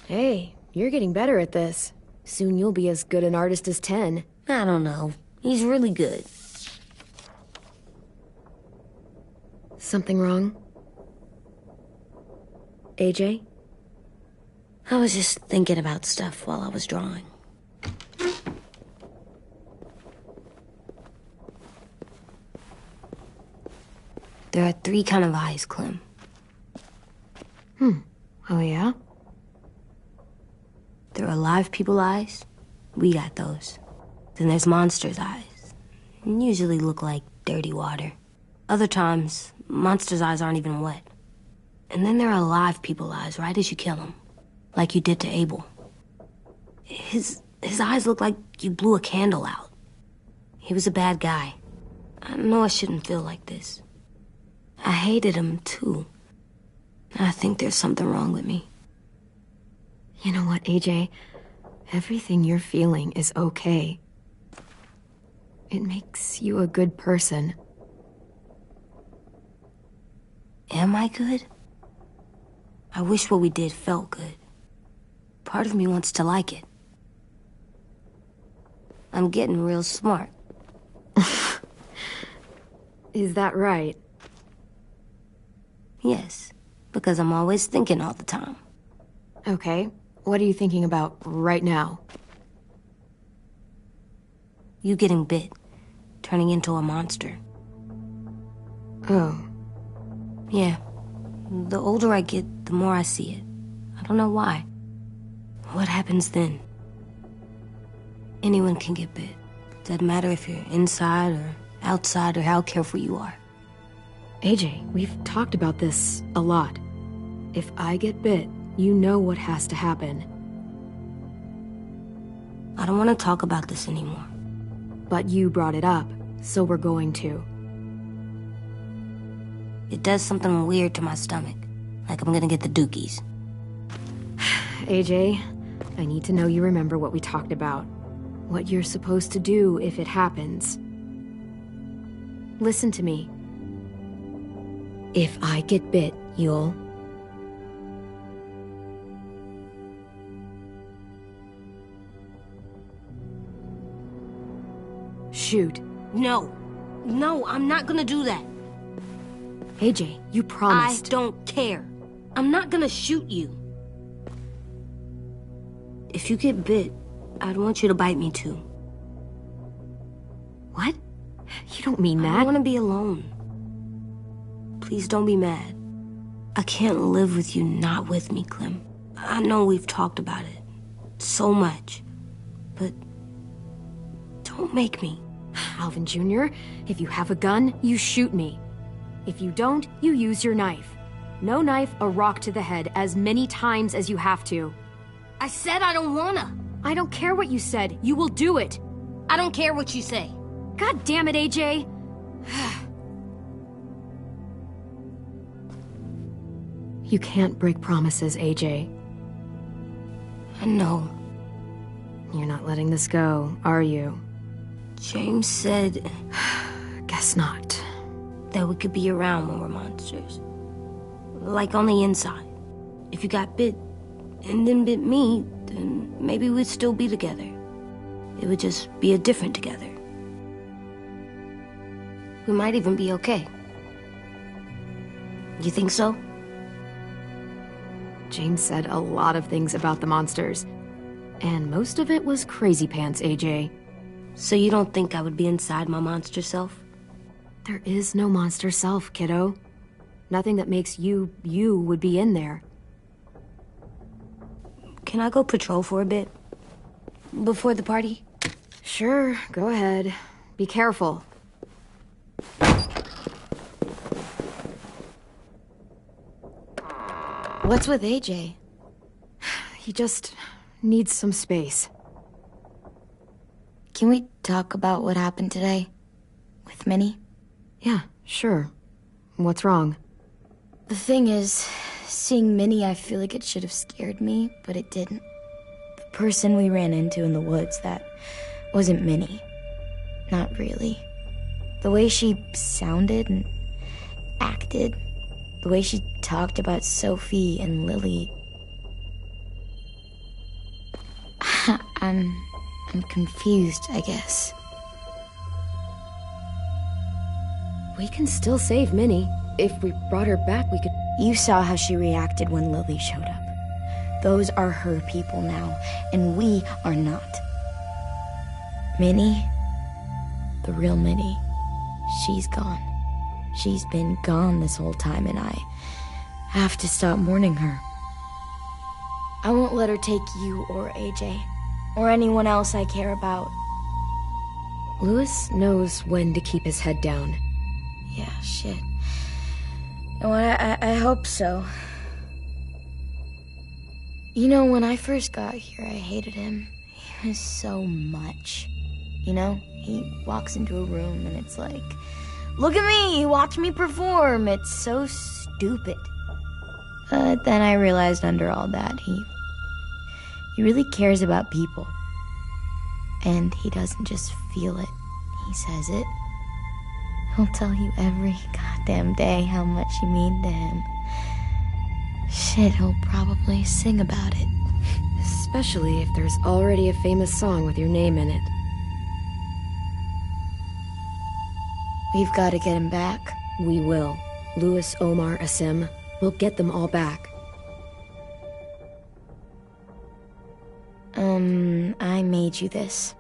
Hey, you're getting better at this. Soon you'll be as good an artist as 10. I don't know. He's really good. Something wrong? AJ? I was just thinking about stuff while I was drawing. There are 3 kinds of eyes, Clem. Oh yeah? There are live people eyes, We got those. Then there's monsters' eyes. Usually look like dirty water. Other times, monsters' eyes aren't even wet. And then there are live people eyes right as you kill them. Like you did to Abel. His eyes look like you blew a candle out. He was a bad guy. I know I shouldn't feel like this. I hated him, too. I think there's something wrong with me. You know what, AJ? Everything you're feeling is okay. It makes you a good person. Am I good? I wish what we did felt good. Part of me wants to like it. I'm getting real smart. Is that right? Yes, because I'm always thinking all the time. Okay, what are you thinking about right now? You getting bit, turning into a monster. Oh. Yeah. The older I get, the more I see it. I don't know why. What happens then? Anyone can get bit. Doesn't matter if you're inside or outside or how careful you are. AJ, we've talked about this a lot. If I get bit, you know what has to happen. I don't want to talk about this anymore. But you brought it up, so we're going to. It does something weird to my stomach. Like I'm gonna get the dookies. AJ, I need to know you remember what we talked about. What you're supposed to do if it happens. Listen to me. If I get bit, you'll... shoot. No. No, I'm not gonna do that. AJ, you promised. I don't care. I'm not gonna shoot you. If you get bit, I'd want you to bite me too. What? You don't mean that. I want to be alone. Please don't be mad. I can't live with you not with me, Clem. I know we've talked about it so much, but don't make me. Alvin Jr., if you have a gun, you shoot me. If you don't, you use your knife. No knife, a rock to the head as many times as you have to. I said I don't wanna. I don't care what you said. You will do it. I don't care what you say. God damn it, AJ. You can't break promises, AJ. I know. You're not letting this go, are you? James said... Guess not. That we could be around when we're monsters. Like on the inside. If you got bit, and then bit me, then maybe we'd still be together. It would just be a different together. We might even be okay. You think so? James said a lot of things about the monsters. And most of it was crazy pants, AJ. So you don't think I would be inside my monster self? There is no monster self, kiddo. Nothing that makes you, you would be in there. Can I go patrol for a bit? Before the party? Sure, go ahead. Be careful. What's with AJ? He just needs some space. Can we talk about what happened today? With Minnie? Yeah, sure. What's wrong? The thing is, seeing Minnie, I feel like it should have scared me, but it didn't. The person we ran into in the woods, that wasn't Minnie. Not really. The way she sounded and acted, the way she talked about Sophie and Lily... I'm confused, I guess. We can still save Minnie. If we brought her back, we could... You saw how she reacted when Lily showed up. Those are her people now, and we are not. Minnie, the real Minnie, she's gone. She's been gone this whole time, and I have to stop mourning her. I won't let her take you or AJ. or anyone else I care about. Louis knows when to keep his head down. Yeah, shit. No, I hope so. You know, when I first got here, I hated him. He was so much. You know, he walks into a room and it's like, look at me, watch me perform. It's so stupid. But then I realized under all that, he really cares about people. And he doesn't just feel it, he says it. He'll tell you every goddamn day how much you mean to him. Shit, he'll probably sing about it. Especially if there's already a famous song with your name in it. We've got to get him back. We will. Louis, Omar, Asim. We'll get them all back. I made you this.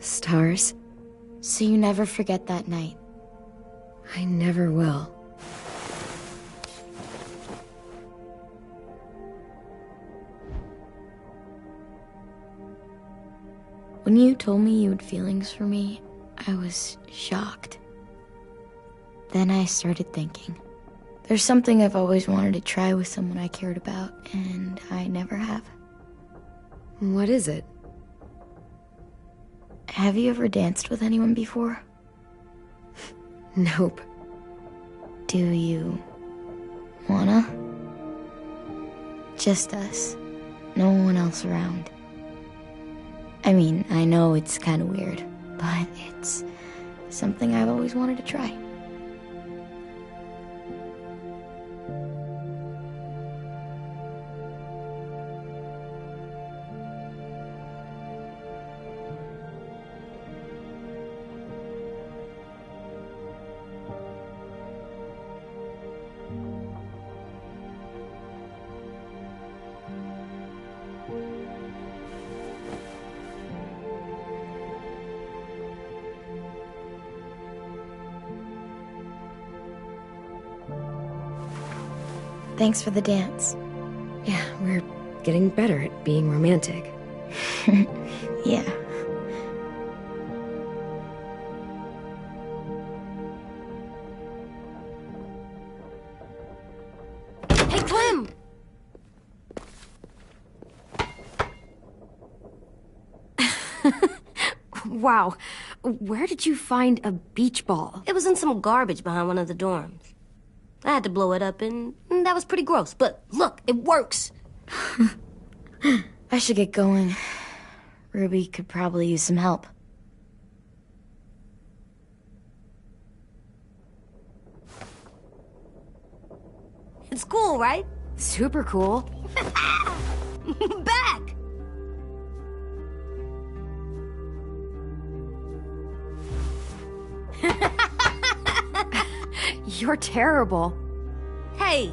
Stars? So you never forget that night. I never will. When you told me you had feelings for me, I was shocked. Then I started thinking. There's something I've always wanted to try with someone I cared about, and I never have. What is it? Have you ever danced with anyone before? Nope. Do you wanna? Just us. No one else around. I mean, I know it's kind of weird, but it's something I've always wanted to try. Thanks for the dance. Yeah, we're getting better at being romantic. Yeah. Hey, Clem! Wow. Where did you find a beach ball? It was in some garbage behind one of the dorms. I had to blow it up, and that was pretty gross. But look, it works. I should get going. Ruby could probably use some help. It's cool, right? Super cool. Back! You're terrible. Hey!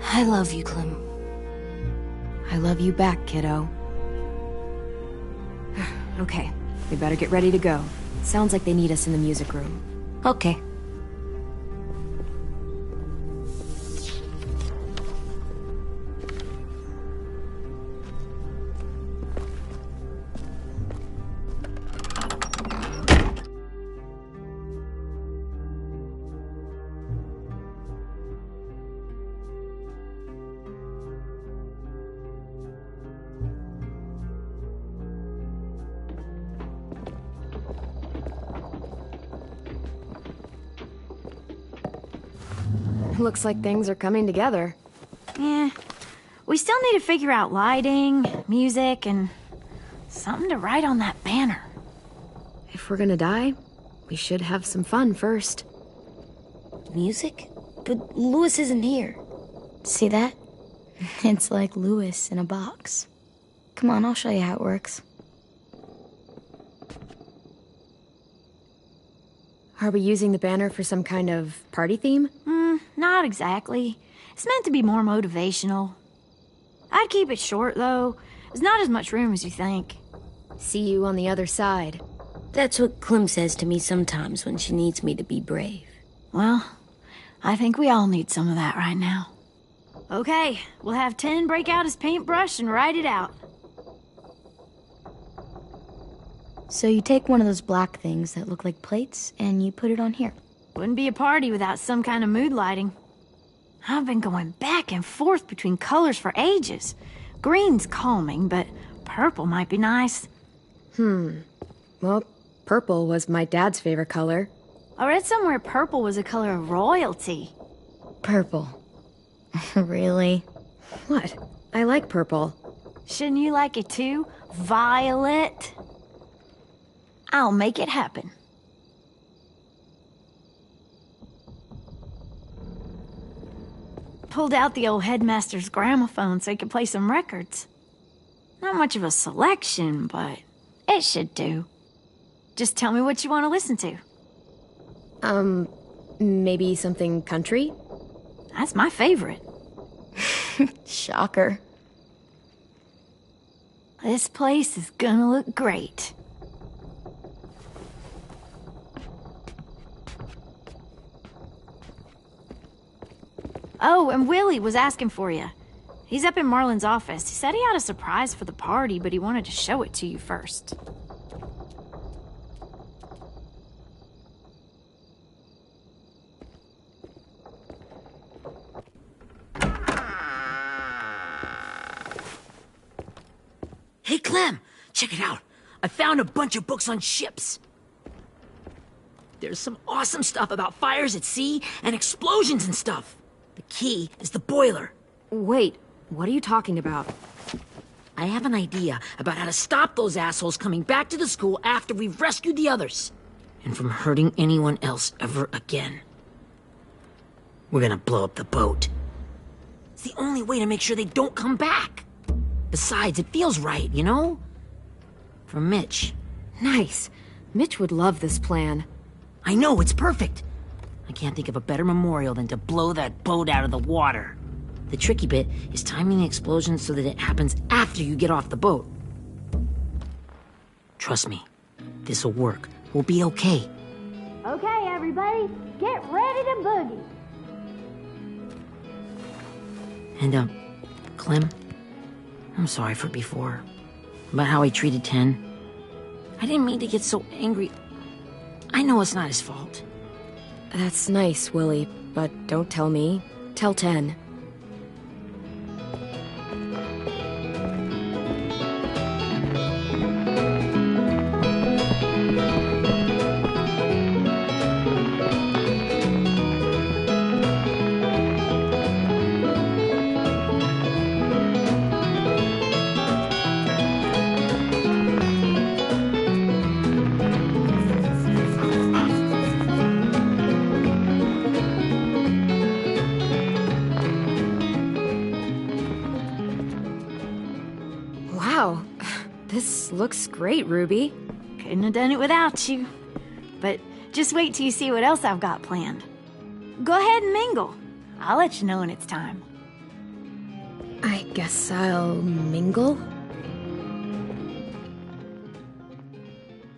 I love you, Clem. I love you back, kiddo. Okay, we better get ready to go. Sounds like they need us in the music room. Okay. Looks like things are coming together. Yeah. We still need to figure out lighting, music, and something to write on that banner. If we're gonna die, we should have some fun first. Music? But Louis isn't here. See that? It's like Louis in a box. Come on, I'll show you how it works. Are we using the banner for some kind of party theme? Not exactly. It's meant to be more motivational. I'd keep it short, though. There's not as much room as you think. See you on the other side. That's what Clem says to me sometimes when she needs me to be brave. Well, I think we all need some of that right now. Okay, we'll have 10 break out his paintbrush and write it out. So you take one of those black things that look like plates, and you put it on here. Wouldn't be a party without some kind of mood lighting. I've been going back and forth between colors for ages. Green's calming, but purple might be nice. Well, purple was my dad's favorite color. I read somewhere purple was a color of royalty. Purple. Really? What? I like purple. Shouldn't you like it too? Violet? I'll make it happen. Pulled out the old headmaster's gramophone so he could play some records. Not much of a selection, but it should do. Just tell me what you want to listen to. Maybe something country? That's my favorite. Shocker. This place is gonna look great. Oh, and Willie was asking for you. He's up in Marlin's office. He said he had a surprise for the party, but he wanted to show it to you first. Hey, Clem, check it out. I found a bunch of books on ships. There's some awesome stuff about fires at sea and explosions and stuff. The key is the boiler. Wait, what are you talking about? I have an idea about how to stop those assholes coming back to the school after we've rescued the others. And from hurting anyone else ever again. We're gonna blow up the boat. It's the only way to make sure they don't come back. Besides, it feels right, you know? For Mitch. Nice. Mitch would love this plan. I know, it's perfect. I can't think of a better memorial than to blow that boat out of the water. The tricky bit is timing the explosion so that it happens after you get off the boat. Trust me, this'll work. We'll be okay. Okay, everybody, get ready to boogie. And, Clem, I'm sorry for before. About how I treated Ten. I didn't mean to get so angry. I know it's not his fault. That's nice, Willie, but don't tell me. Tell 10. Wow. This looks great, Ruby. Couldn't have done it without you. But just wait till you see what else I've got planned. Go ahead and mingle. I'll let you know when it's time. I guess I'll mingle?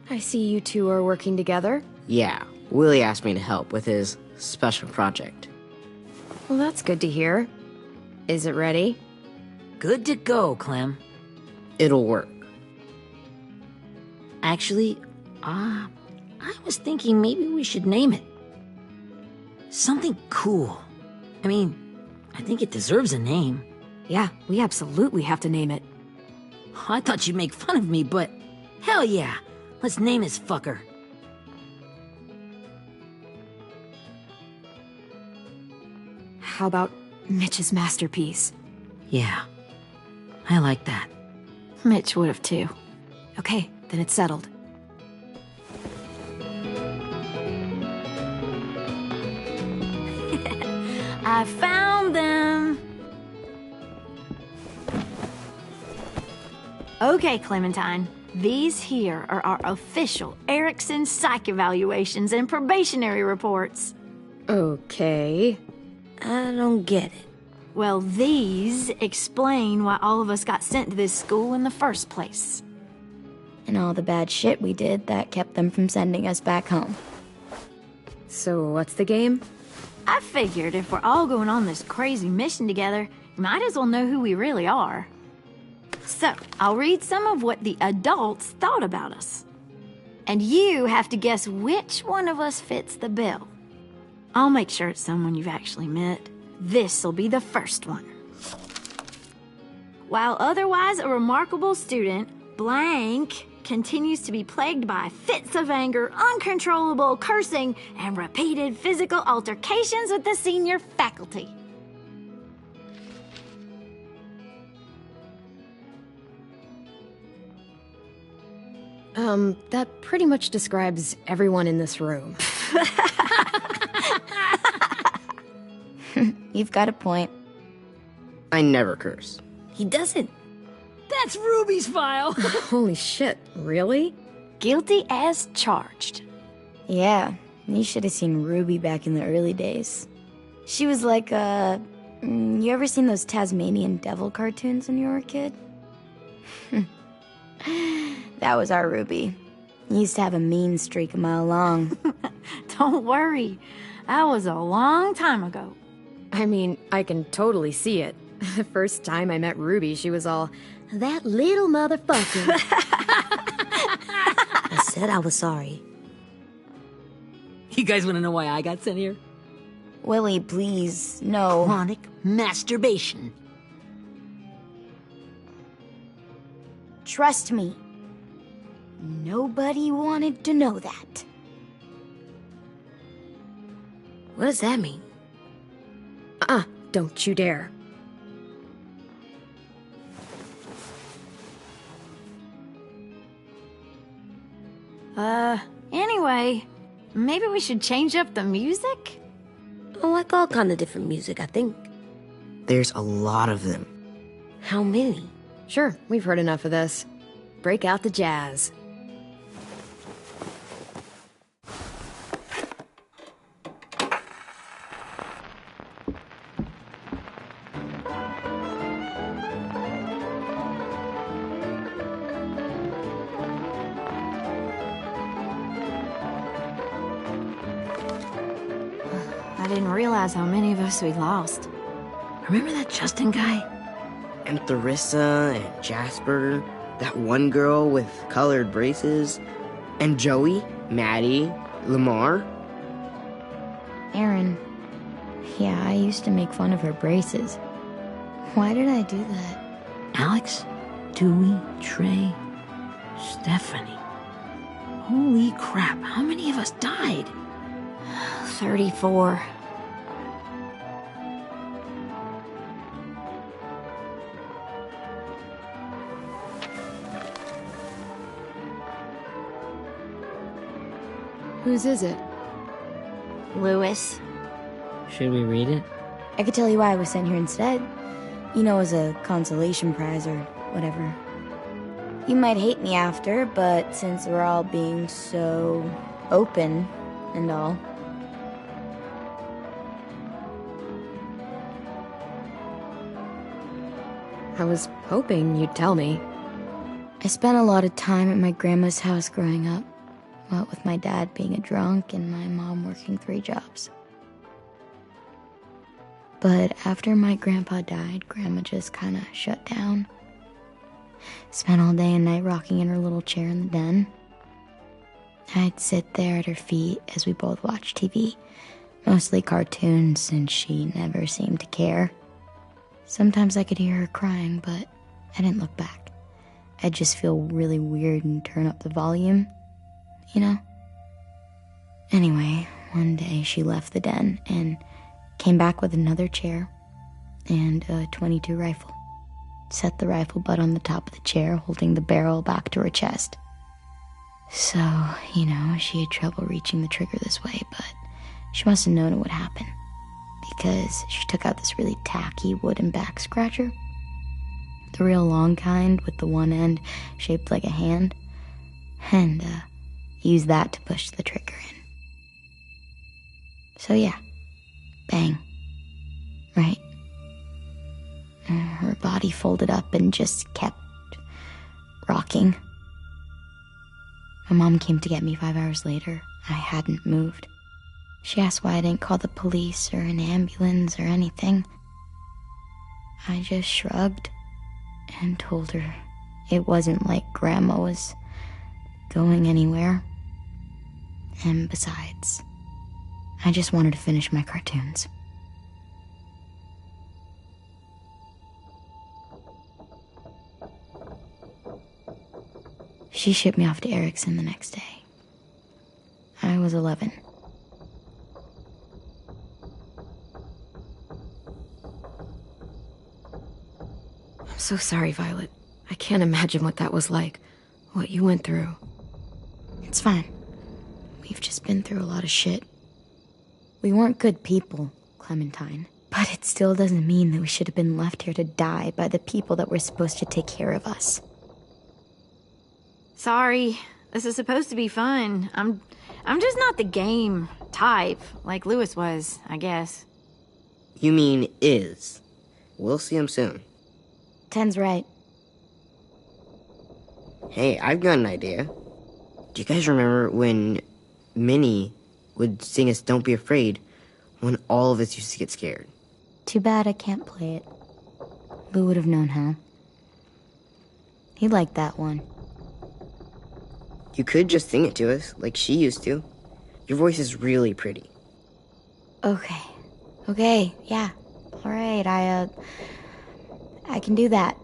I see you two are working together. Yeah, Willie asked me to help with his special project. Well, that's good to hear. Is it ready? Good to go, Clem. It'll work. Actually, I was thinking maybe we should name it. Something cool. I mean, I think it deserves a name. Yeah, we absolutely have to name it. I thought you'd make fun of me, but hell yeah. Let's name this fucker. How about Mitch's masterpiece? Yeah, I like that. Mitch would have too. Okay, then it's settled. I found them! Okay, Clementine. These here are our official Erickson psych evaluations and probationary reports. Okay. I don't get it. Well, these explain why all of us got sent to this school in the first place. And all the bad shit we did that kept them from sending us back home. So what's the game? I figured if we're all going on this crazy mission together, you might as well know who we really are. So, I'll read some of what the adults thought about us. And you have to guess which one of us fits the bill. I'll make sure it's someone you've actually met. This'll be the first one. While otherwise a remarkable student, blank continues to be plagued by fits of anger, uncontrollable cursing, and repeated physical altercations with the senior faculty. That pretty much describes everyone in this room. You've got a point. I never curse. He doesn't. That's Ruby's file. Holy shit, really? Guilty as charged. Yeah, you should have seen Ruby back in the early days. She was like, you ever seen those Tasmanian devil cartoons when you were a kid? That was our Ruby. He used to have a mean streak a mile long. Don't worry. That was a long time ago. I mean, I can totally see it. The first time I met Ruby, she was all, "That little motherfucker." I said I was sorry. You guys want to know why I got sent here? Willie, please, no. Chronic masturbation. Trust me. Nobody wanted to know that. What does that mean? Don't you dare. Anyway, maybe we should change up the music? I like all kind of different music, I think. There's a lot of them. How many? Sure, we've heard enough of this. Break out the jazz. I didn't realize how many of us we'd lost. Remember that Justin guy? And Theresa and Jasper, that one girl with colored braces, and Joey, Maddie, Lamar. Aaron. Yeah, I used to make fun of her braces. Why did I do that? Alex, Dewey, Trey, Stephanie. Holy crap, how many of us died? 34. Whose is it? Lewis. Should we read it? I could tell you why I was sent here instead. You know, as a consolation prize or whatever. You might hate me after, but since we're all being so open and all. I was hoping you'd tell me. I spent a lot of time at my grandma's house growing up. What with my dad being a drunk and my mom working 3 jobs. But after my grandpa died, Grandma just kinda shut down. Spent all day and night rocking in her little chair in the den. I'd sit there at her feet as we both watched TV. Mostly cartoons, since she never seemed to care. Sometimes I could hear her crying, but I didn't look back. I'd just feel really weird and turn up the volume, you know? Anyway, one day she left the den and came back with another chair and a .22 rifle. Set the rifle butt on the top of the chair, holding the barrel back to her chest. So, she had trouble reaching the trigger this way, but she must have known it would happen, because she took out this really tacky wooden back scratcher. The real long kind with the one end shaped like a hand, and used that to push the trigger in. So yeah, bang. Right. Her body folded up and just kept rocking. My mom came to get me 5 hours later. I hadn't moved. She asked why I didn't call the police or an ambulance or anything. I just shrugged and told her it wasn't like Grandma was going anywhere. And besides, I just wanted to finish my cartoons. She shipped me off to Erickson the next day. I was 11. I'm so sorry, Violet. I can't imagine what that was like. What you went through. It's fine. We've just been through a lot of shit. We weren't good people, Clementine. But it still doesn't mean that we should have been left here to die by the people that were supposed to take care of us. Sorry. This is supposed to be fun. I'm just not the game type, like Louis was, I guess. You mean is. We'll see him soon. Ten's right. Hey, I've got an idea. Do you guys remember when Minnie would sing us Don't Be Afraid when all of us used to get scared? Too bad I can't play it. Lou would have known how. He liked that one. You could just sing it to us, like she used to. Your voice is really pretty. Okay, yeah. Alright, I can do that.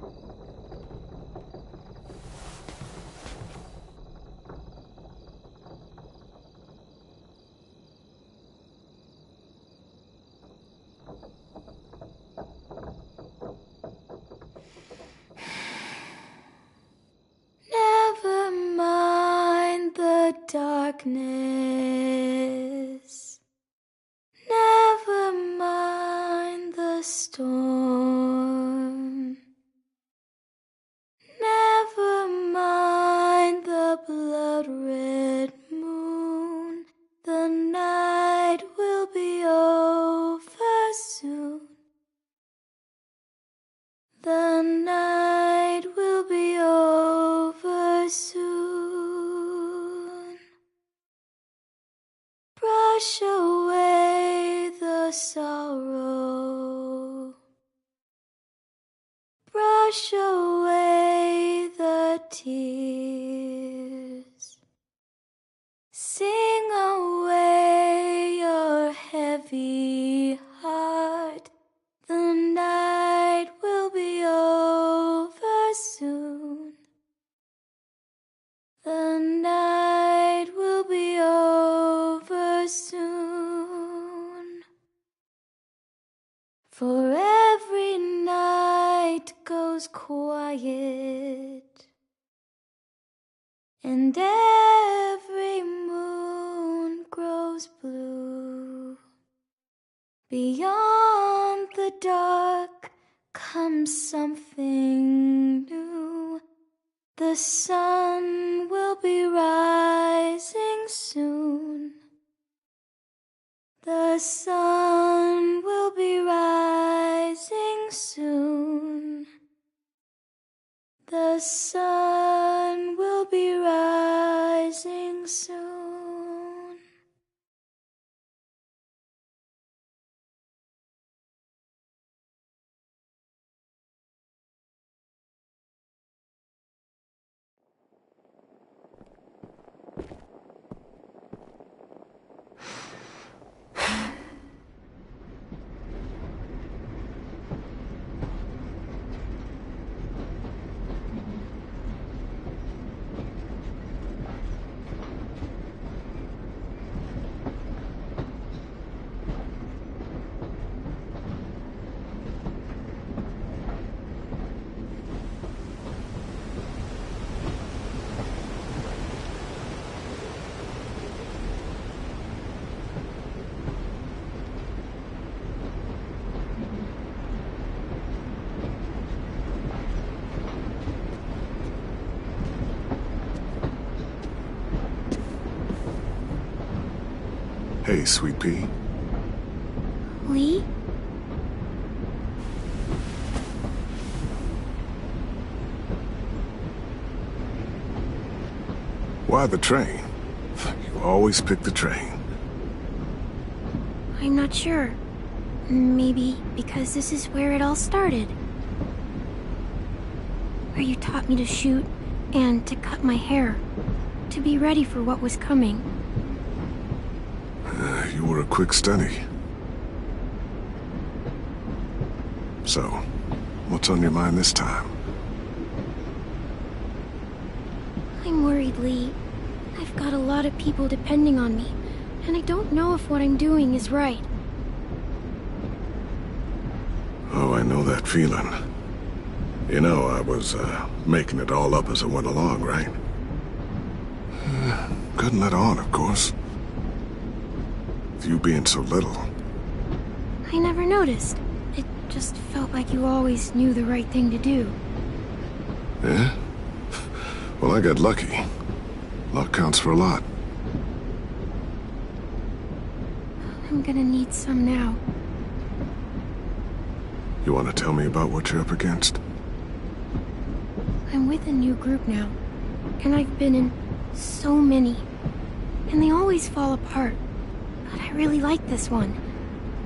Never mind the darkness. Never mind the storm. Never mind the blood-red moon. The night will be over soon. The night will be over soon. Brush away the sorrow. Brush away the tears. Sing away your heavy heart. The night will be over soon. The night will be over soon. For every night goes quiet, and every moon grows blue. Beyond the dark comes something new. The sun will be rising soon. The sun will be rising soon. The sun will be rising soon. Hey, Sweet Pea. Lee? Why the train? You always pick the train. I'm not sure. Maybe because this is where it all started. Where you taught me to shoot and to cut my hair. To be ready for what was coming. You were a quick study. So, what's on your mind this time? I'm worried, Lee. I've got a lot of people depending on me, and I don't know if what I'm doing is right. Oh, I know that feeling. You know, I was, making it all up as I went along, right? Couldn't let on, of course. With you being so little. I never noticed. It just felt like you always knew the right thing to do. Yeah? Well, I got lucky. Luck counts for a lot. I'm gonna need some now. You want to tell me about what you're up against? I'm with a new group now, and I've been in so many, and they always fall apart. But I really like this one.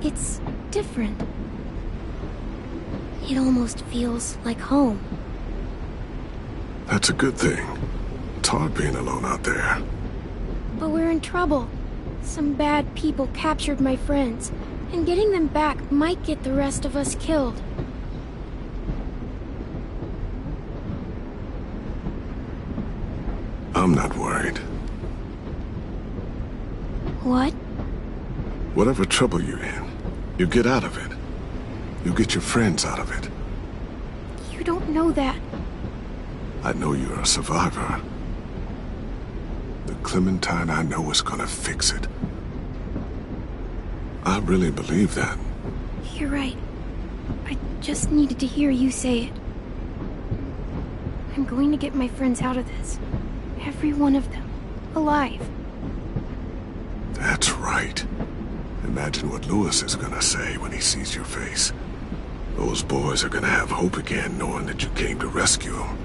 It's different. It almost feels like home. That's a good thing. It's hard being alone out there. But we're in trouble. Some bad people captured my friends, and getting them back might get the rest of us killed. I'm not worried. What? Whatever trouble you're in, you get out of it. You get your friends out of it. You don't know that. I know you're a survivor. The Clementine I know is gonna fix it. I really believe that. You're right. I just needed to hear you say it. I'm going to get my friends out of this. Every one of them. Alive. That's right. Imagine what Louis is gonna say when he sees your face. Those boys are gonna have hope again, knowing that you came to rescue them.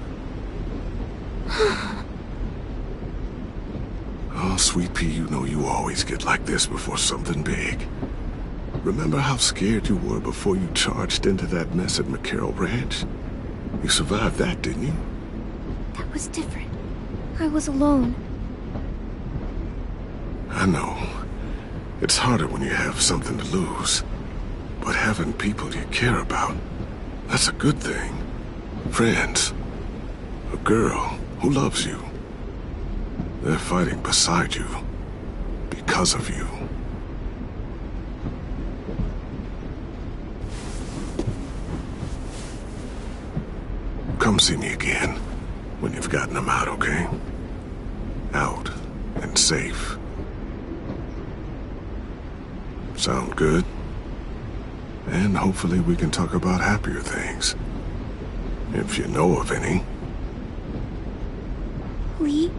Oh, Sweet Pea, you know you always get like this before something big. Remember how scared you were before you charged into that mess at McCarroll Ranch? You survived that, didn't you? That was different. I was alone. I know. It's harder when you have something to lose. But having people you care about, that's a good thing. Friends. A girl who loves you. They're fighting beside you. Because of you. Come see me again when you've gotten them out, okay? Out and safe. Sound good? And hopefully we can talk about happier things. If you know of any. Lee,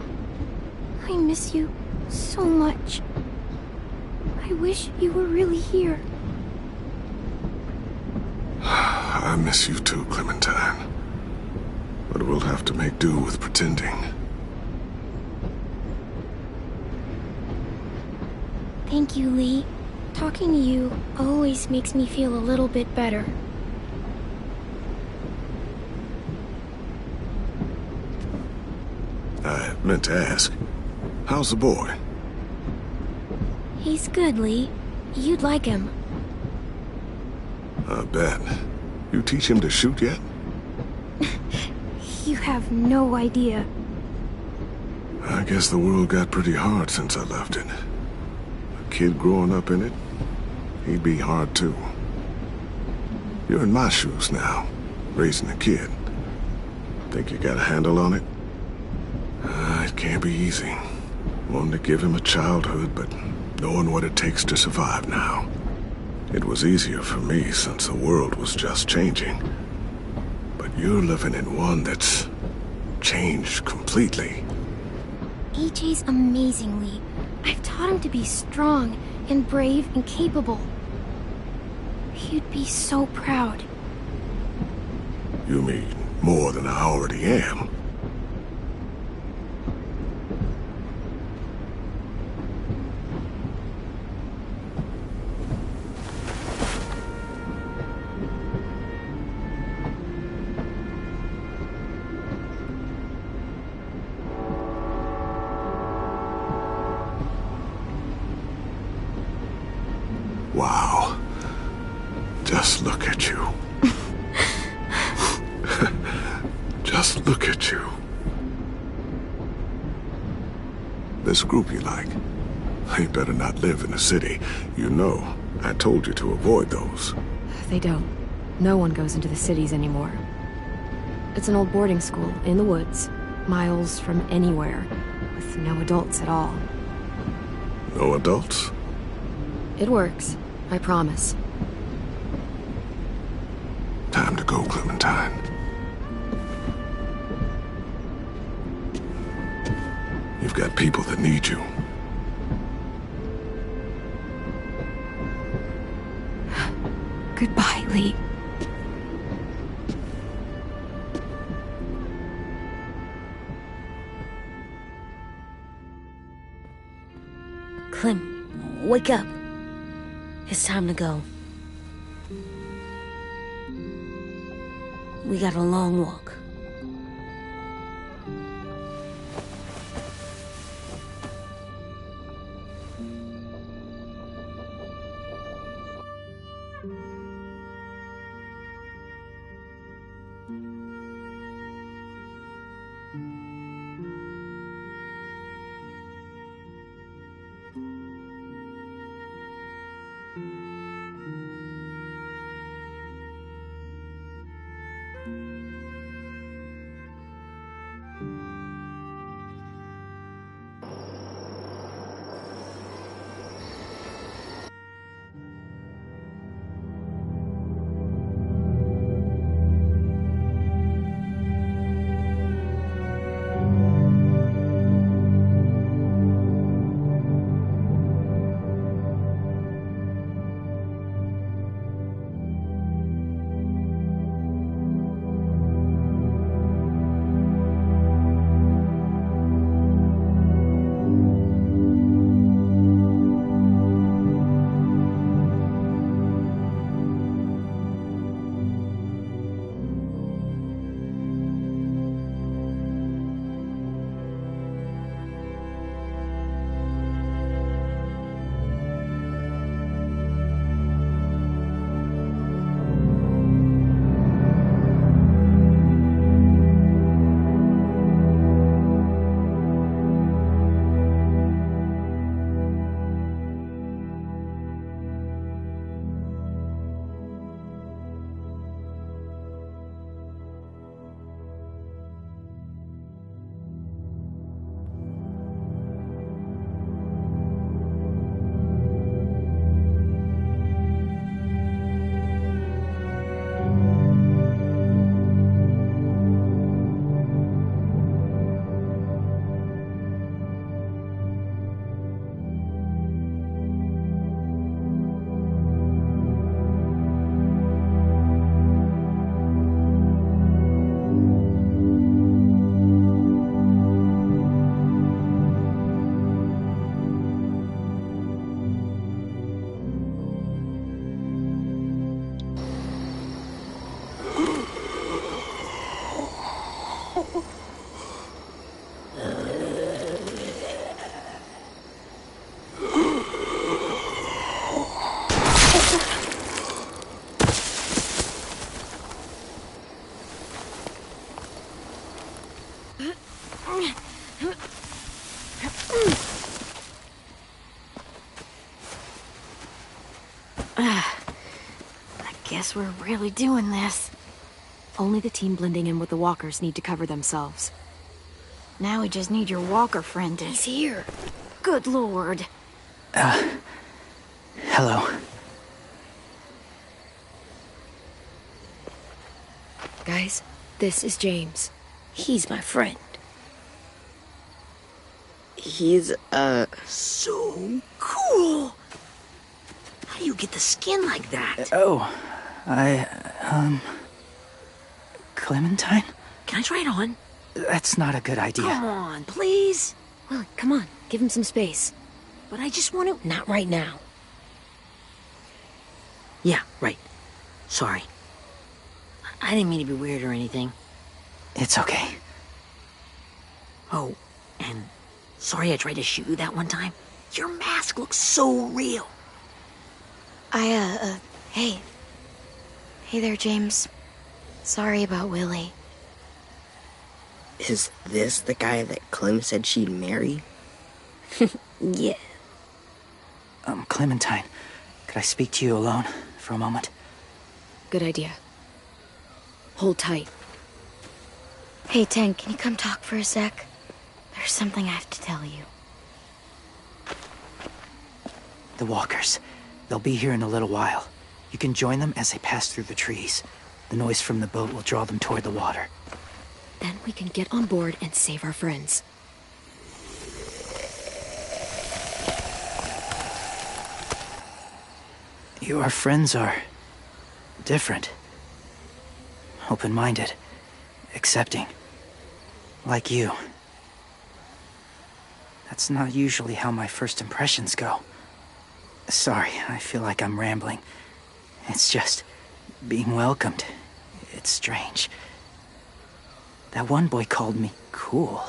I miss you so much. I wish you were really here. I miss you too, Clementine. But we'll have to make do with pretending. Thank you, Lee. Talking to you always makes me feel a little bit better. I meant to ask, how's the boy? He's good, Lee. You'd like him. I bet. You teach him to shoot yet? You have no idea. I guess the world got pretty hard since I left it. A kid growing up in it, he'd be hard too. You're in my shoes now, raising a kid. Think you got a handle on it? It can't be easy. Wanting to give him a childhood, but knowing what it takes to survive now. It was easier for me since the world was just changing. But you're living in one that's changed completely. AJ's amazing, Lee. I've taught him to be strong and brave and capable. He'd be so proud. You mean more than I already am? Wow. Just look at you. Just look at you. This group you like, they better not live in the city. You know, I told you to avoid those. They don't. No one goes into the cities anymore. It's an old boarding school in the woods, miles from anywhere, with no adults at all. No adults? It works, I promise. Time to go, Clementine. You've got people that need you. Goodbye, Lee. Clem, wake up. It's time to go. We got a long walk. guess we're really doing this. Only the team blending in with the walkers need to cover themselves. Now we just need your walker friend to... He's here. Good lord. Hello. Guys, this is James. He's my friend. He's, So cool! How do you get the skin like that? Clementine? Can I try it on? That's not a good idea. Come on, please. Willie, come on, give him some space. But I just want to... Not right now. Yeah, right. Sorry. I didn't mean to be weird or anything. It's okay. Oh, and sorry I tried to shoot you that one time. Your mask looks so real. Hey. Hey there, James. Sorry about Willie. is this the guy that Clem said she'd marry? Yeah. Clementine, could I speak to you alone for a moment? Good idea. Hold tight. Hey, Tank, can you come talk for a sec? There's something I have to tell you. The walkers. They'll be here in a little while. You can join them as they pass through the trees. The noise from the boat will draw them toward the water. Then we can get on board and save our friends. Your friends are... different. Open-minded. Accepting. Like you. That's not usually how my first impressions go. Sorry, I feel like I'm rambling. It's just... being welcomed. It's strange. That one boy called me cool.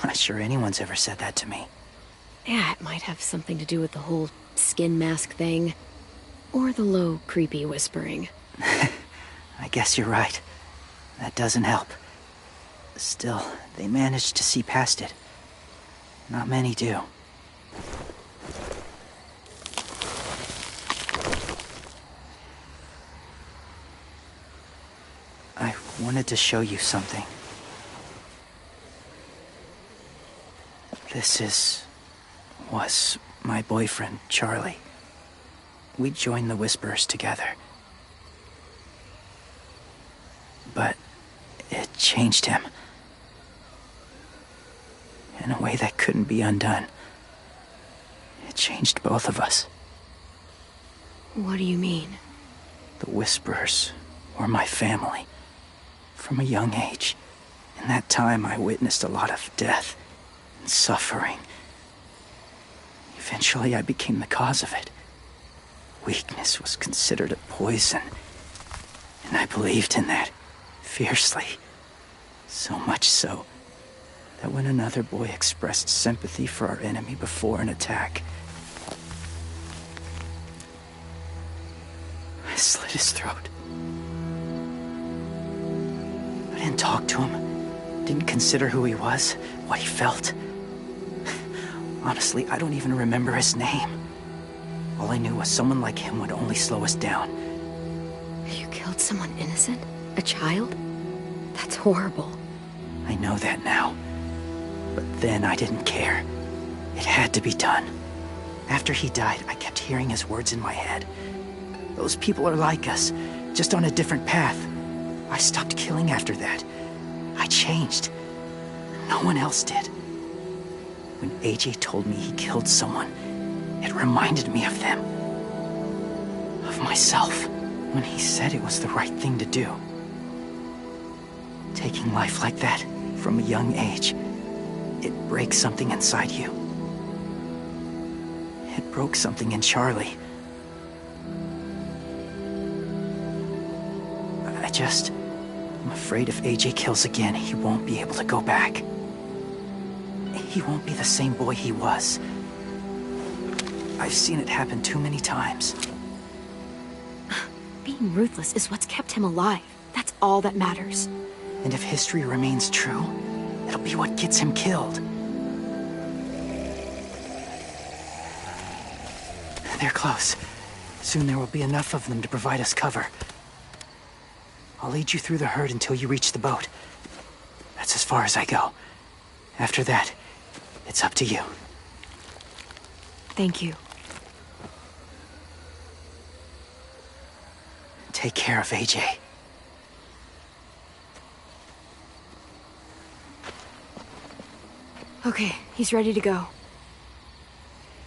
Not sure anyone's ever said that to me. Yeah, it might have something to do with the whole skin mask thing. Or the low, creepy whispering. I guess you're right. That doesn't help. Still, they managed to see past it. Not many do. I wanted to show you something. This was my boyfriend, Charlie. We joined the Whisperers together. But it changed him. In a way that couldn't be undone. It changed both of us. What do you mean? The Whisperers were my family. From a young age. In that time, I witnessed a lot of death and suffering. Eventually, I became the cause of it. Weakness was considered a poison. And I believed in that, fiercely. So much so, that when another boy expressed sympathy for our enemy before an attack, I slit his throat. I didn't talk to him, didn't consider who he was, what he felt. Honestly, I don't even remember his name. All I knew was someone like him would only slow us down. You killed someone innocent? A child? That's horrible. I know that now. But then I didn't care. It had to be done. After he died, I kept hearing his words in my head. Those people are like us, just on a different path. I stopped killing after that. I changed. No one else did. When AJ told me he killed someone, it reminded me of them. Of myself. When he said it was the right thing to do. Taking life like that, from a young age, it breaks something inside you. It broke something in Charlie. I'm afraid if AJ kills again, he won't be able to go back. He won't be the same boy he was. I've seen it happen too many times. Being ruthless is what's kept him alive. That's all that matters. And if history remains true, it'll be what gets him killed. They're close. Soon there will be enough of them to provide us cover. I'll lead you through the herd until you reach the boat. That's as far as I go. After that, it's up to you. Thank you. Take care of AJ. Okay, he's ready to go.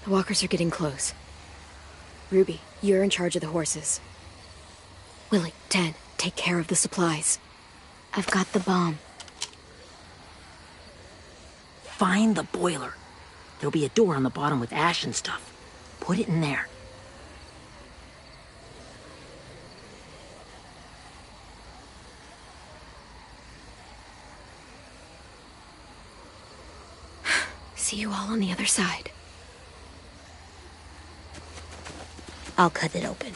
The walkers are getting close. Ruby, you're in charge of the horses. Willie, Ten, take care of the supplies. I've got the bomb. Find the boiler. There'll be a door on the bottom with ash and stuff. Put it in there. See you all on the other side. I'll cut it open.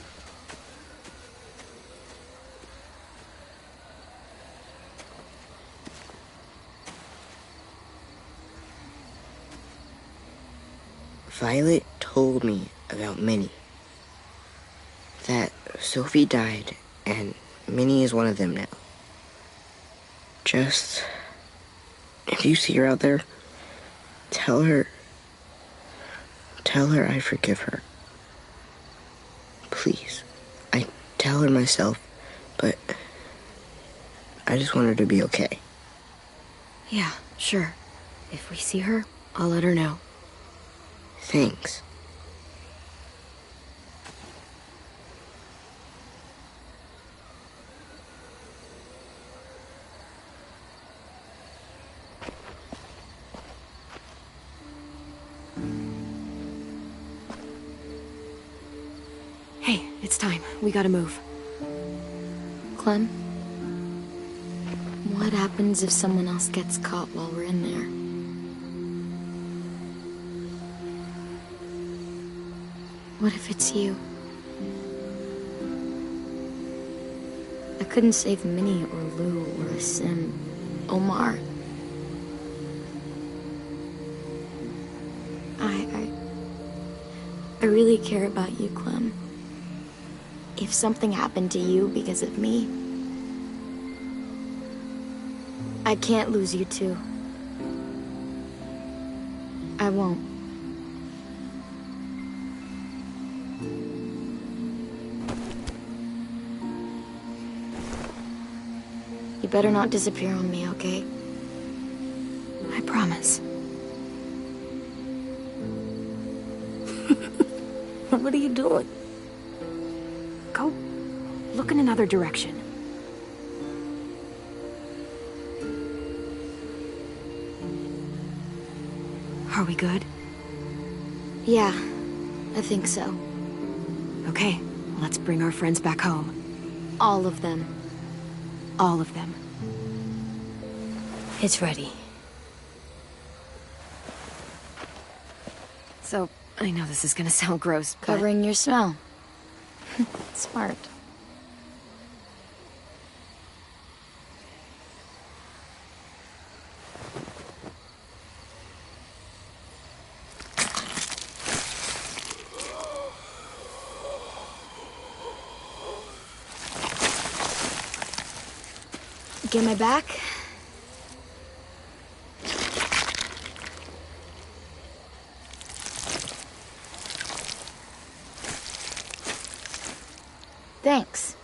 Violet told me about Minnie. That Sophie died, and Minnie is one of them now. Just... if you see her out there, tell her I forgive her. Please. I tell her myself, but I just want her to be okay. Yeah, sure. If we see her, I'll let her know. Thanks. Hey, it's time. We gotta move. Clem? What happens if someone else gets caught while we're in there? What if it's you? I couldn't save Minnie or Lou or Sim, Omar. I really care about you, Clem. If something happened to you because of me, I can't lose you too. I won't. You better not disappear on me, okay? I promise. What are you doing? Go look in another direction. Are we good? Yeah, I think so. Okay, let's bring our friends back home. All of them. All of them. It's ready. So, I know this is gonna sound gross, but... Covering your smell. Smart. Get my back? Thanks.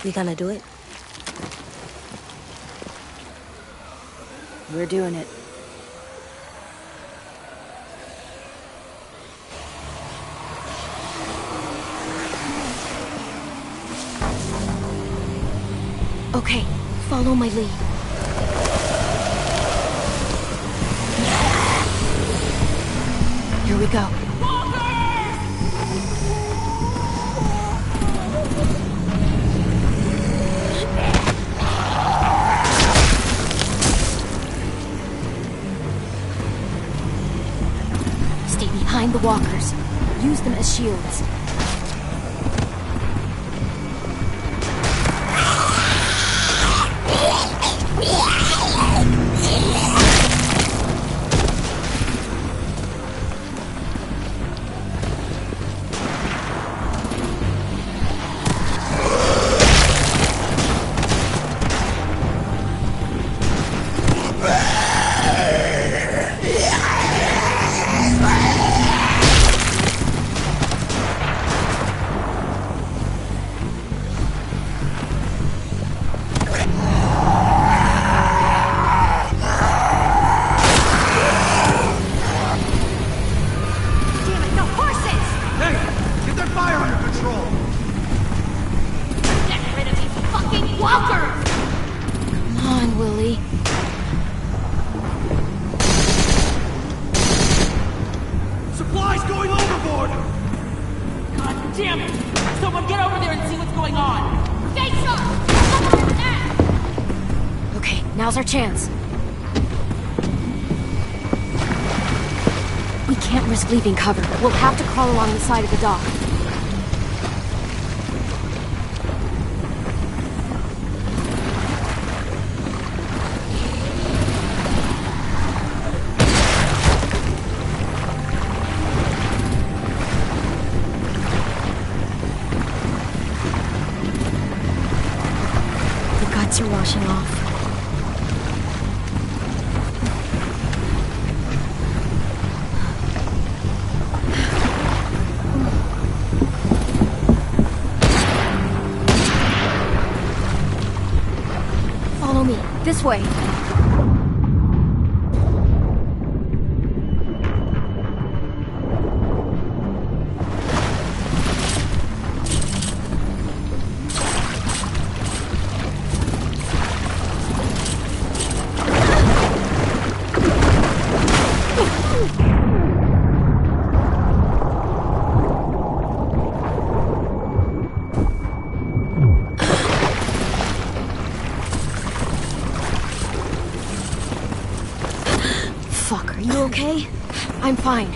We gonna do it? We're doing it. Okay, follow my lead. Here we go. Stay behind the walkers. Use them as shields. Walker! Come on, Willie. Supplies going overboard! God damn it! Someone get over there and see what's going on! Stay sharp! Okay, now's our chance. We can't risk leaving cover. We'll have to crawl along the side of the dock. The guts are washing off. Follow me. This way. Fuck, are you okay? I'm fine.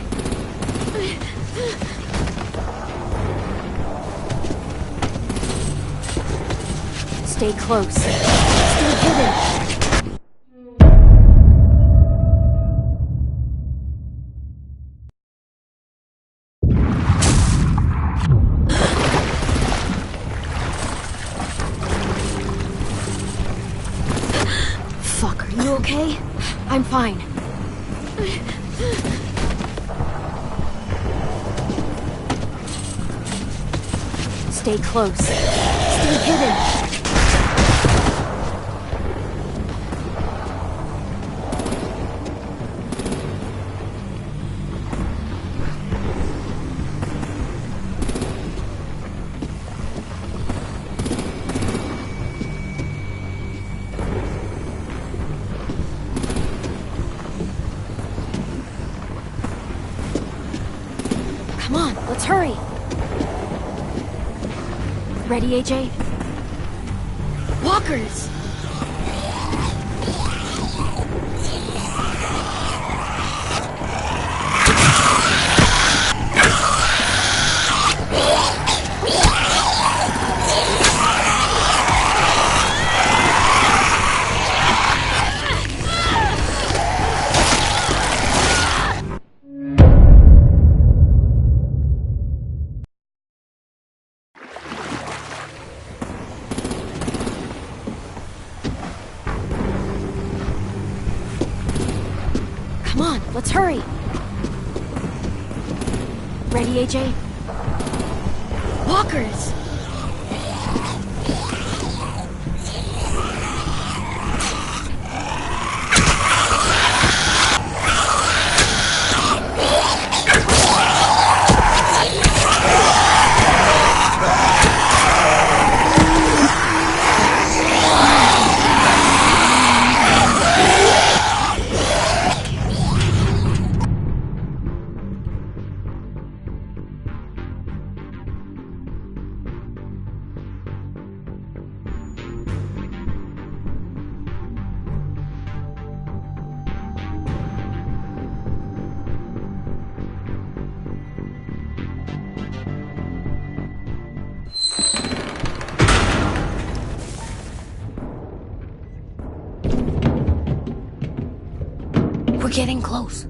Stay close. Stay hidden. Fuck, are you okay? I'm fine. Stay close. Stay hidden. Come on, let's hurry. Ready, AJ? Walkers! Come on, let's hurry. Ready, AJ? Walkers! We're getting close.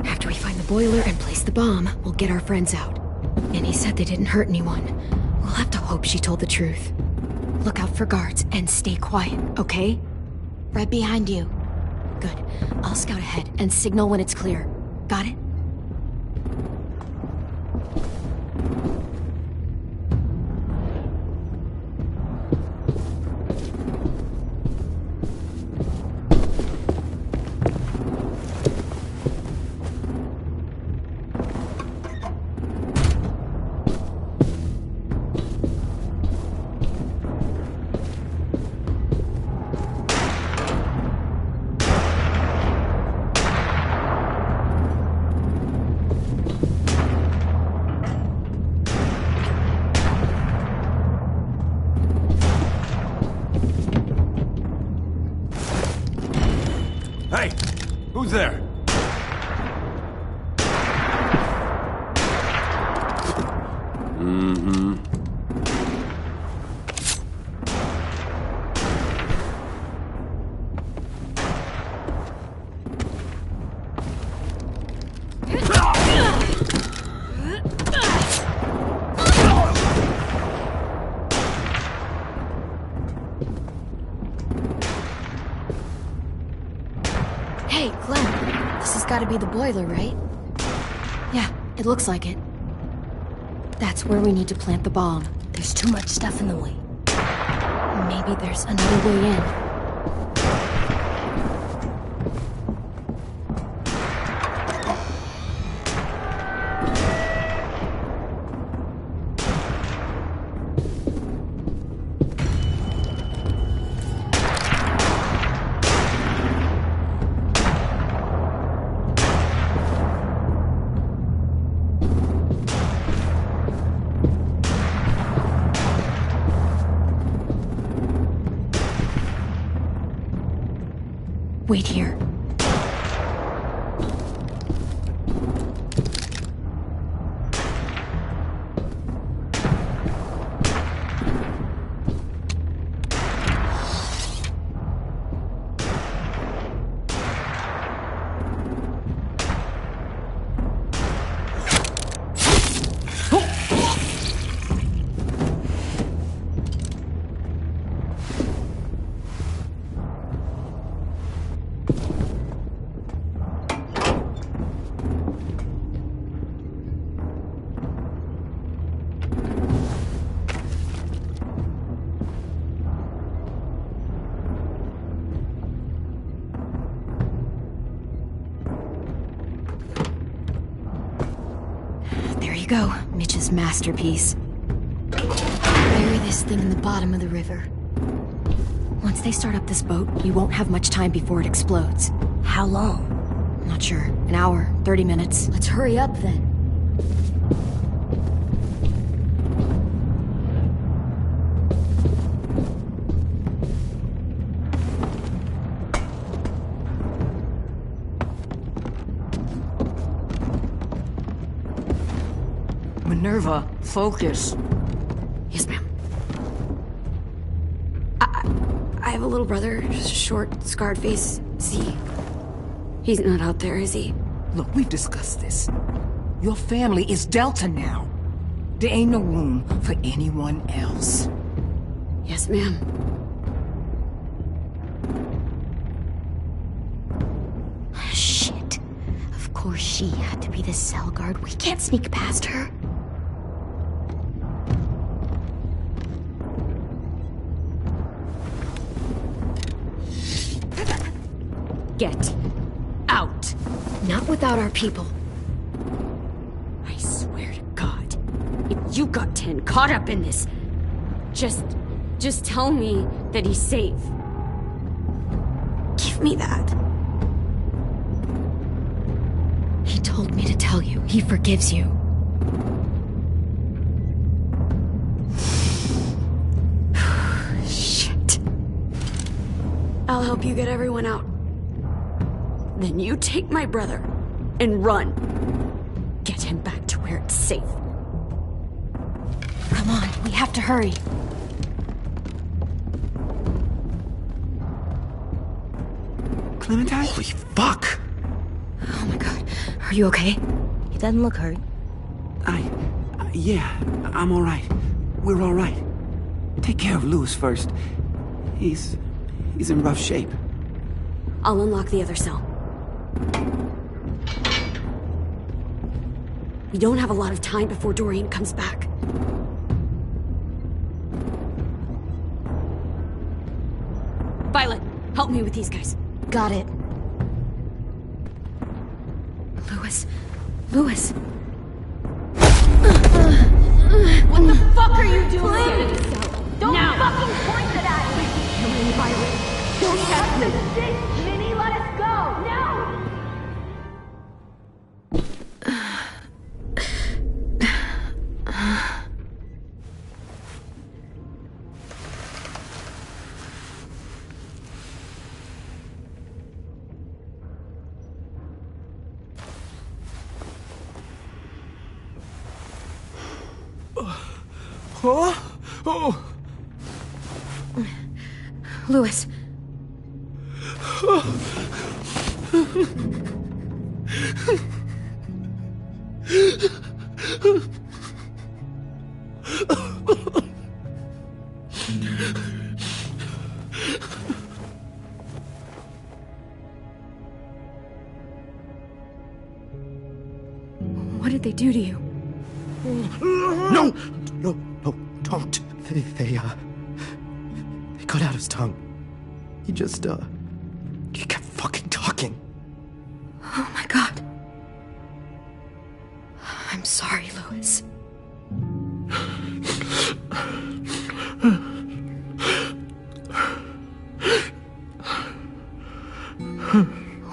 After we find the boiler and place the bomb, we'll get our friends out. And he said they didn't hurt anyone. We'll have to hope she told the truth. Look out for guards and stay quiet, okay? Right behind you. Good. I'll scout ahead and signal when it's clear. Got it? Who's there? Mm-hmm. Hey, Clem. This has got to be the boiler, right? Yeah, it looks like it. That's where we need to plant the bomb. There's too much stuff in the way. Maybe there's another way in. Wait here. You go, Mitch's masterpiece. Bury this thing in the bottom of the river. Once they start up this boat, you won't have much time before it explodes. How long? Not sure. An hour, 30 minutes. Let's hurry up then. Minerva, focus. Yes, ma'am. I have a little brother, short, scarred face. He's not out there, is he? Look, we've discussed this. Your family is Delta now. There ain't no room for anyone else. Yes, ma'am. Shit. Of course she had to be the cell guard. We can't sneak past her. Get out. Not without our people. I swear to God, if you got 10 caught up in this, just tell me that he's safe. Give me that. He told me to tell you. He forgives you. Shit. I'll help you get everyone out. Then you take my brother and run. Get him back to where it's safe. Come on, we have to hurry. Clementine? Holy fuck! Oh my god. Are you okay? He doesn't look hurt. Yeah, I'm alright. We're alright. Take care of Louis first. He's in rough shape. I'll unlock the other cell. We don't have a lot of time before Dorian comes back. Violet, help me with these guys. Got it. Louis. What the fuck are you doing? Get in the cell. Don't fucking point it at me! Come in, Violet. Don't have me. Minnie, let us go! No! Louis. What did they do to you? No! No, don't. They cut out his tongue. He kept fucking talking. Oh my God. I'm sorry, Louis.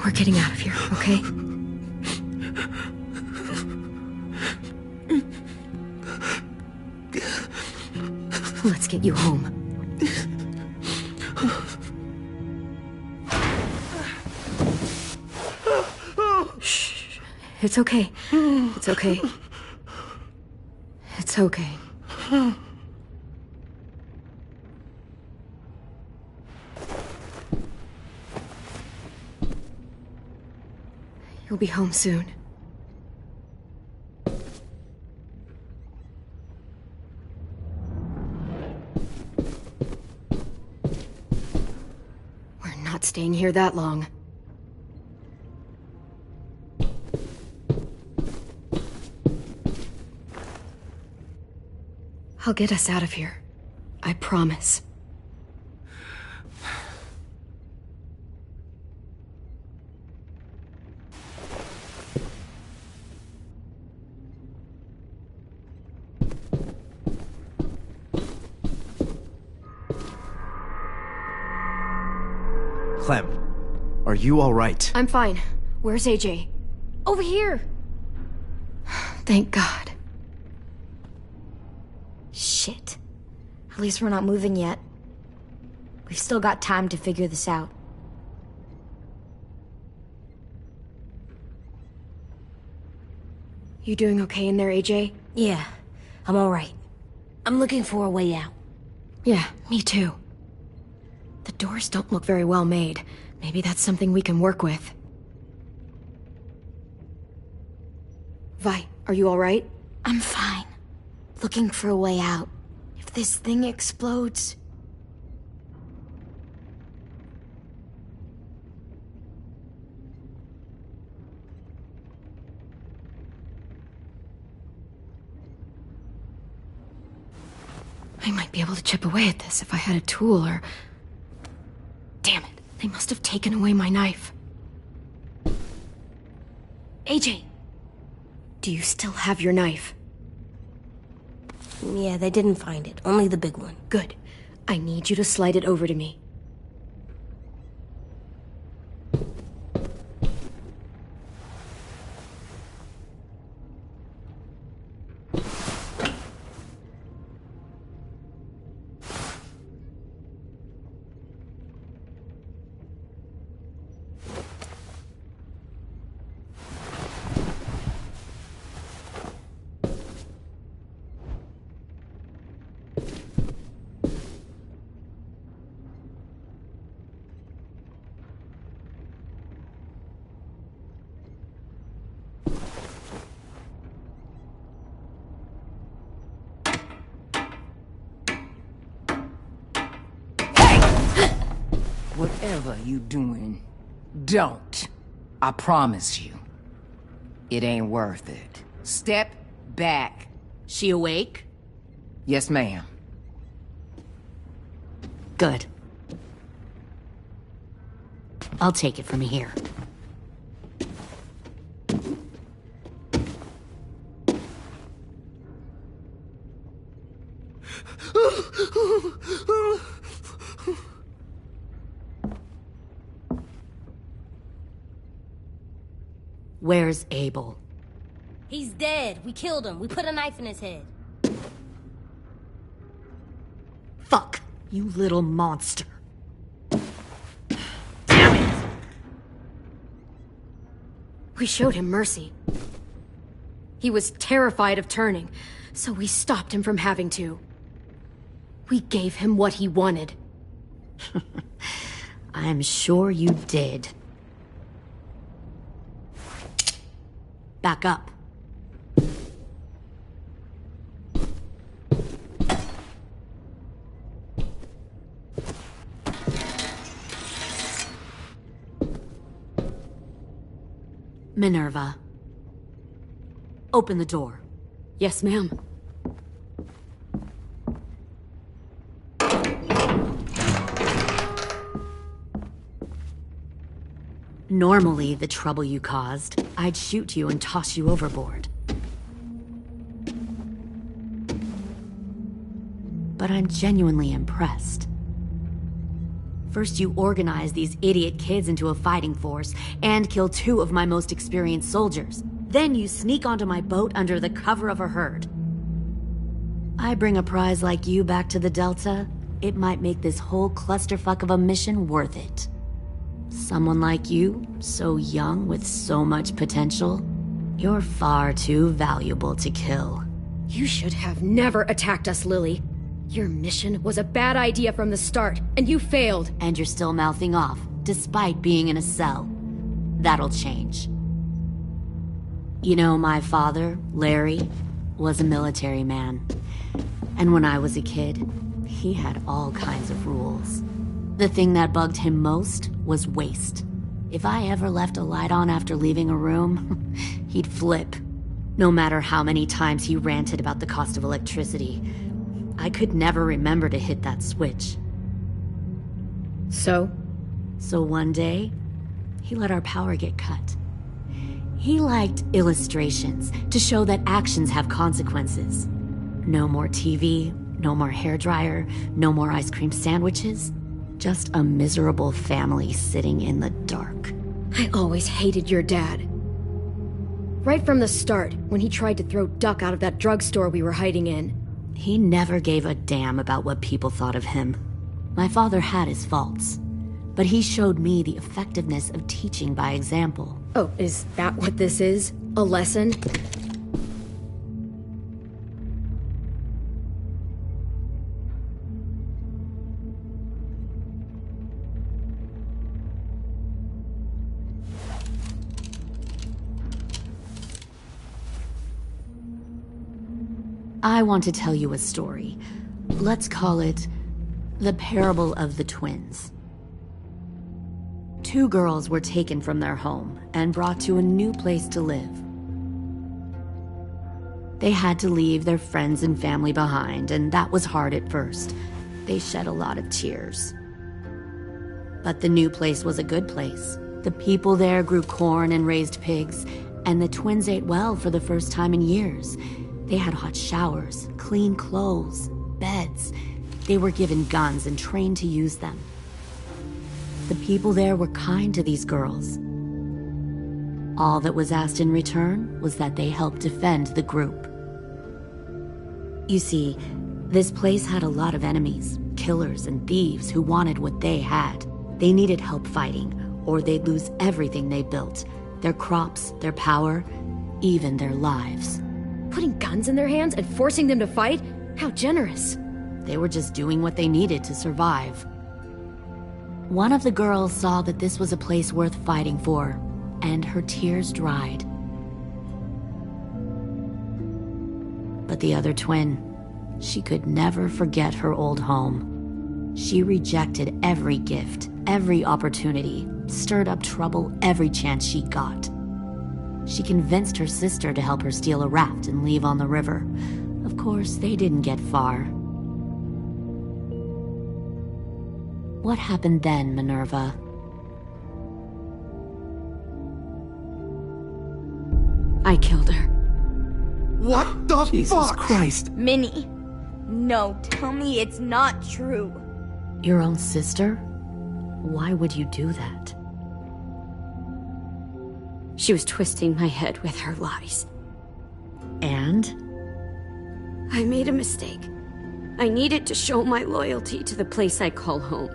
We're getting out of here, okay? Let's get you home. Shh. It's okay. It's okay. It's okay. You'll be home soon. We're not staying here that long. I'll get us out of here. I promise. Clem, are you all right? I'm fine. Where's AJ? Over here! Thank God. Shit. At least we're not moving yet. We've still got time to figure this out. You doing okay in there, AJ? Yeah, I'm alright. I'm looking for a way out. Yeah, me too. The doors don't look very well made. Maybe that's something we can work with. Vi, are you alright? I'm fine. Looking for a way out. If this thing explodes... I might be able to chip away at this if I had a tool or... Damn it, they must have taken away my knife. AJ! Do you still have your knife? Yeah, they didn't find it. Only the big one. Good. I need you to slide it over to me. Whatever you doing, don't. I promise you. It ain't worth it. Step back. She awake? Yes, ma'am. Good. I'll take it from here. Where's Abel? He's dead. We killed him. We put a knife in his head. Fuck, you little monster. We showed him mercy. He was terrified of turning, so we stopped him from having to. We gave him what he wanted. I'm sure you did. Back up. Minerva. Open the door. Yes, ma'am. Normally, the trouble you caused, I'd shoot you and toss you overboard. But I'm genuinely impressed. First, you organize these idiot kids into a fighting force and kill 2 of my most experienced soldiers. Then you sneak onto my boat under the cover of a herd. I bring a prize like you back to the Delta, it might make this whole clusterfuck of a mission worth it. Someone like you, so young with so much potential, you're far too valuable to kill. You should have never attacked us, Lily. Your mission was a bad idea from the start, and you failed. And you're still mouthing off, despite being in a cell. That'll change. You know, my father, Larry, was a military man. And when I was a kid, he had all kinds of rules. The thing that bugged him most was waste. If I ever left a light on after leaving a room, he'd flip. No matter how many times he ranted about the cost of electricity, I could never remember to hit that switch. So one day, he let our power get cut. He liked illustrations to show that actions have consequences. No more TV, no more hairdryer, no more ice cream sandwiches. Just a miserable family sitting in the dark. I always hated your dad. Right from the start, when he tried to throw Duck out of that drugstore we were hiding in. He never gave a damn about what people thought of him. My father had his faults, but he showed me the effectiveness of teaching by example. Oh, is that what this is? A lesson? I want to tell you a story. Let's call it the Parable of the Twins. 2 girls were taken from their home and brought to a new place to live. They had to leave their friends and family behind, and that was hard at first. They shed a lot of tears. But the new place was a good place. The people there grew corn and raised pigs, and the twins ate well for the first time in years. They had hot showers, clean clothes, beds. They were given guns and trained to use them. The people there were kind to these girls. All that was asked in return was that they help defend the group. You see, this place had a lot of enemies, killers and thieves who wanted what they had. They needed help fighting, or they'd lose everything they built. Their crops, their power, even their lives. Putting guns in their hands and forcing them to fight? How generous. They were just doing what they needed to survive. One of the girls saw that this was a place worth fighting for, and her tears dried. But the other twin, she could never forget her old home. She rejected every gift, every opportunity, stirred up trouble every chance she got. She convinced her sister to help her steal a raft and leave on the river. Of course, they didn't get far. What happened then, Minerva? I killed her. What the Jesus fuck? Christ. Minnie, no, tell me it's not true. Your own sister? Why would you do that? She was twisting my head with her lies. And? I made a mistake. I needed to show my loyalty to the place I call home.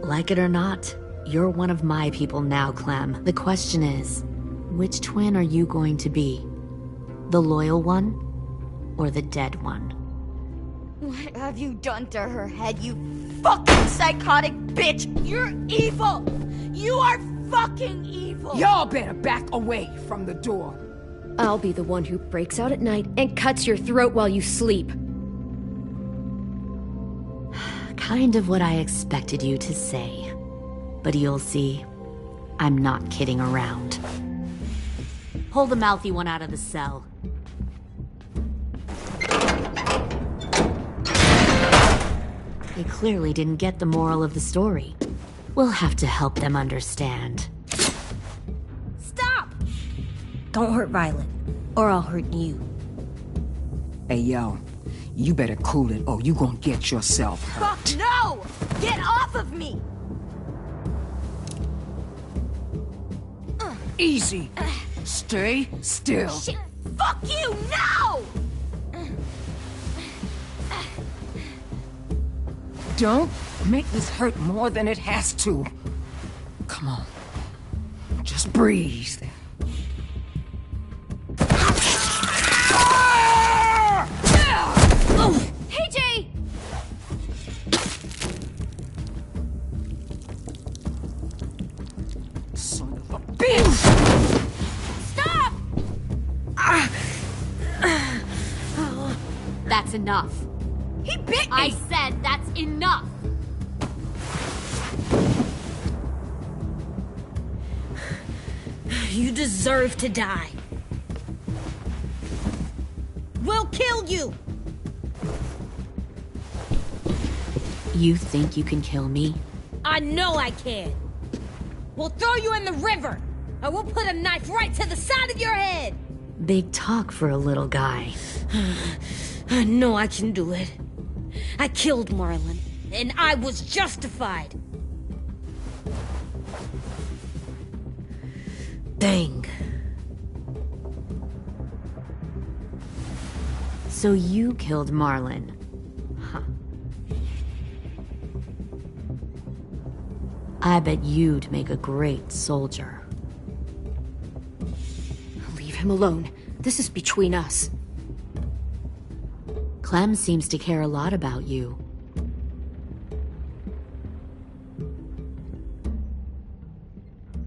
Like it or not, you're one of my people now, Clem. The question is, which twin are you going to be? The loyal one, or the dead one? What have you done to her head, you fucking psychotic bitch? You're evil! You are fucking evil! Y'all better back away from the door. I'll be the one who breaks out at night and cuts your throat while you sleep. Kind of what I expected you to say. But you'll see, I'm not kidding around. Pull the mouthy one out of the cell. They clearly didn't get the moral of the story. We'll have to help them understand. Stop! Don't hurt Violet, or I'll hurt you. Hey, yo. You better cool it, or you gonna get yourself hurt. Fuck no! Get off of me! Easy. Stay still. Shit. Fuck you, no! Don't make this hurt more than it has to. Come on. Just breathe. Hey, Jay! Son of a bitch! Stop! That's enough. He bit me! I said that's enough! You deserve to die. We'll kill you! You think you can kill me? I know I can. We'll throw you in the river, and we'll put a knife right to the side of your head. Big talk for a little guy. I know I can do it. I killed Marlon, and I was justified. Dang. So you killed Marlon. Huh. I bet you'd make a great soldier. Leave him alone. This is between us. Clem seems to care a lot about you.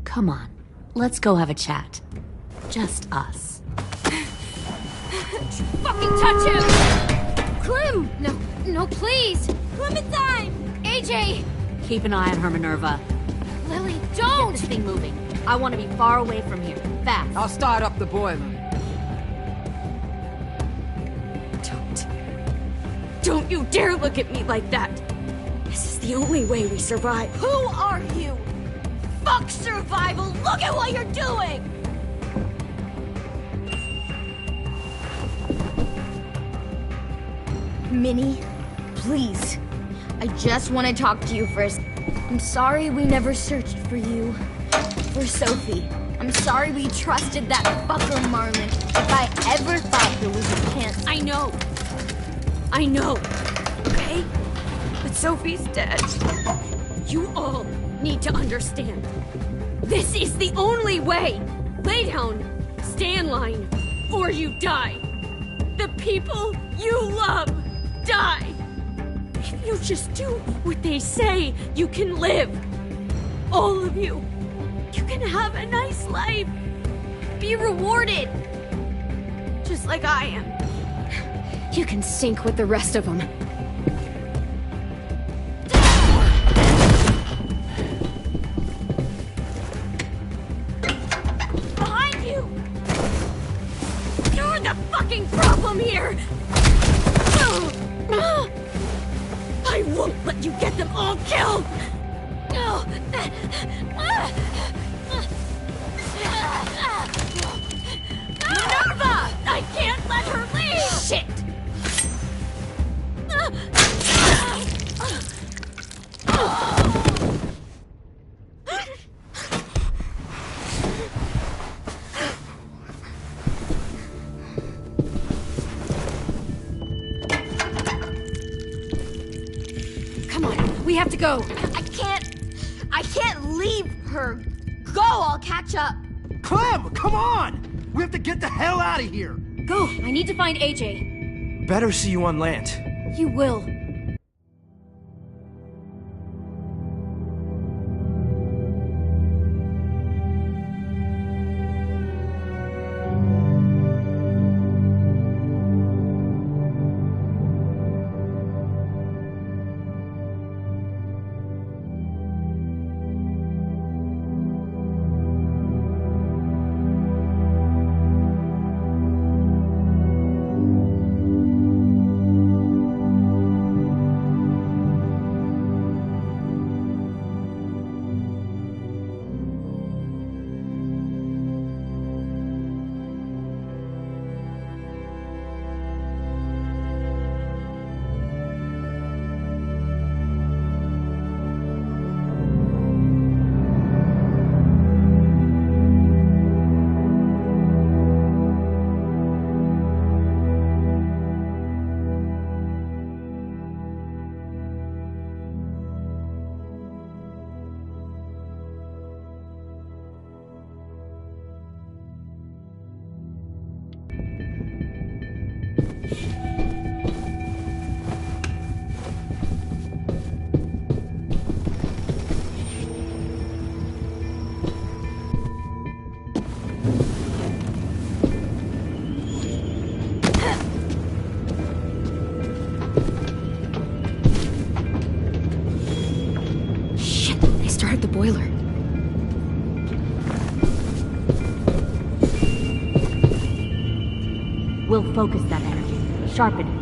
Come on, let's go have a chat. Just us. Fucking touch him! Clem! No, please! Clementine! AJ! Keep an eye on her, Minerva. Lily, Get don't! this thing moving. I want to be far away from here. Fast. I'll start up the boiler. Don't you dare look at me like that! This is the only way we survive. Who are you? Fuck survival! Look at what you're doing! Minnie, please. I just want to talk to you first. I'm sorry we never searched for you. For Sophie. I'm sorry we trusted that fucker Marlon. If I ever thought there was a chance... I know, okay? But Sophie's dead. You all need to understand. This is the only way. Lay down, stay in line, or you die. The people you love die. If you just do what they say, you can live. All of you. You can have a nice life. Be rewarded. Just like I am. You can sink with the rest of them. Behind you! You're the fucking problem here! I won't let you get them all killed! Minerva! I can't let her leave! Shit! Come on, we have to go. I can't leave her. Go, I'll catch up. Clem, come on! We have to get the hell out of here! Go, I need to find AJ. Better see you on land. you will. Start the boiler. We'll focus that energy. Sharpen it.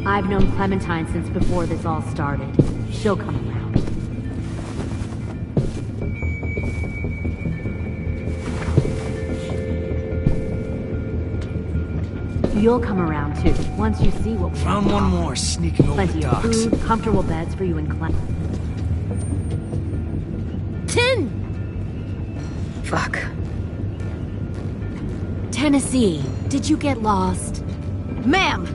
I've known Clementine since before this all started. She'll come around. You'll come around too, once you see what we Found one more sneaking over the Plenty of docks. food, comfortable beds for you and Clem. Tin! Fuck. Tennessee, did you get lost? Ma'am!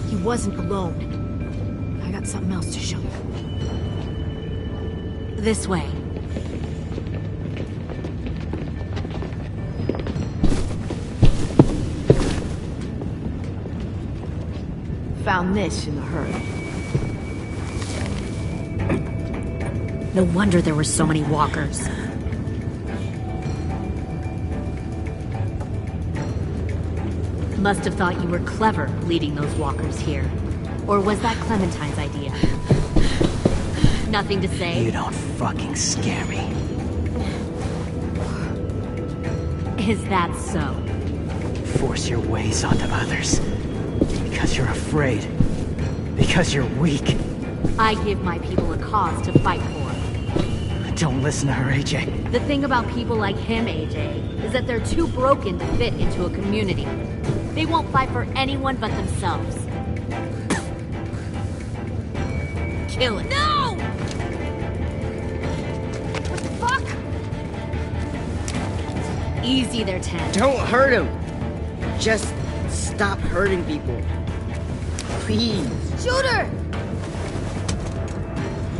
He wasn't alone. I got something else to show you. This way. Found this in the herd. No wonder there were so many walkers. Must have thought you were clever leading those walkers here. Or was that Clementine's idea? Nothing to say? You don't fucking scare me. Is that so? Force your ways onto others. Because you're afraid. Because you're weak. I give my people a cause to fight for. Don't listen to her, AJ. The thing about people like him, AJ, is that they're too broken to fit into a community. They won't fight for anyone but themselves. Kill it. No! What the fuck? Easy there, Ten. Don't hurt him. Just stop hurting people. Please. Shoot her!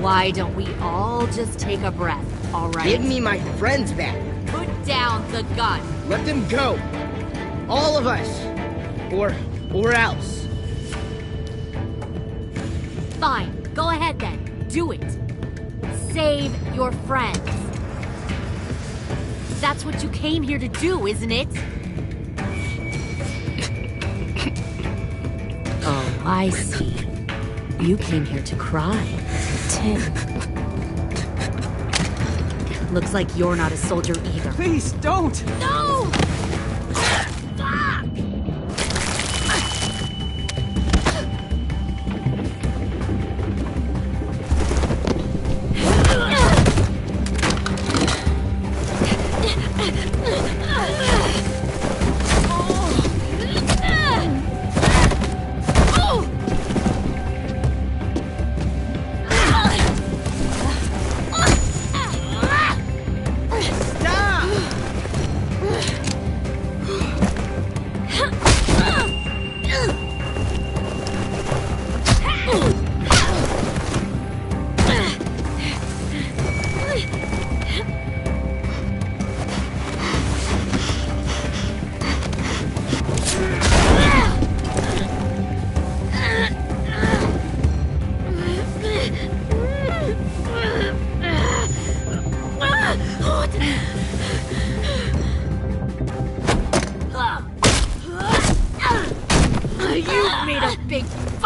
Why don't we all just take a breath, all right? Give me my friends back. Put down the gun. Let them go. All of us. Or else. Fine. Go ahead then. Do it. Save your friends. That's what you came here to do, isn't it? Oh, I see. You came here to cry. Tin. Looks like you're not a soldier either. Please, don't! No! Fuck!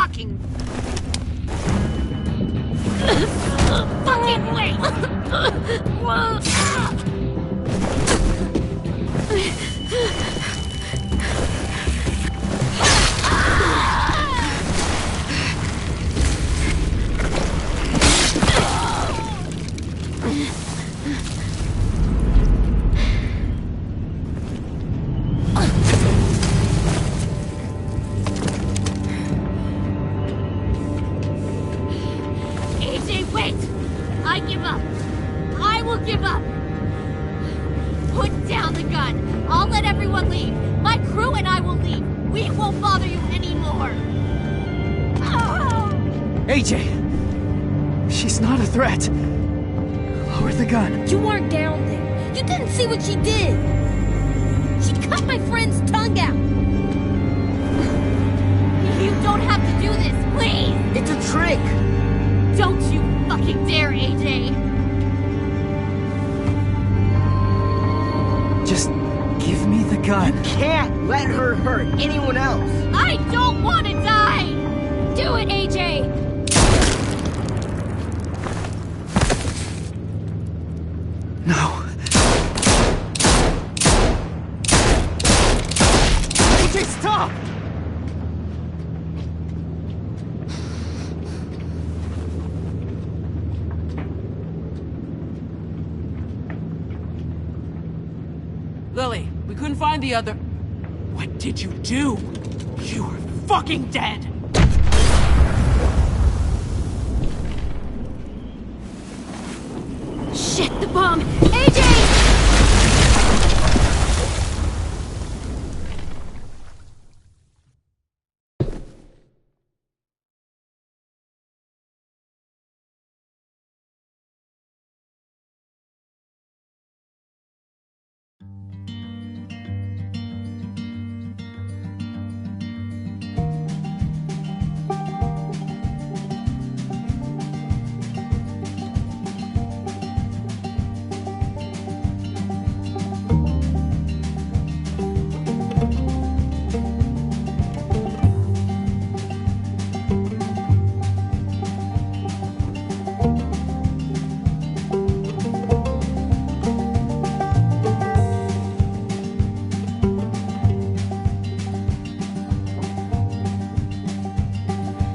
fucking... fucking wait! AJ, wait! I give up. I will give up. Put down the gun. I'll let everyone leave. My crew and I will leave. We won't bother you anymore. AJ! She's not a threat. Lower the gun. You weren't down there. You didn't see what she did. She cut my friend's tongue out. You don't have to do this, please! It's a trick! Don't you fucking dare, AJ! Just give me the gun. You can't let her hurt anyone else! I don't want to die! Do it, AJ! No. AJ, stop! Lily, we couldn't find the other... What did you do? You were fucking dead! Shit, the bomb! AJ!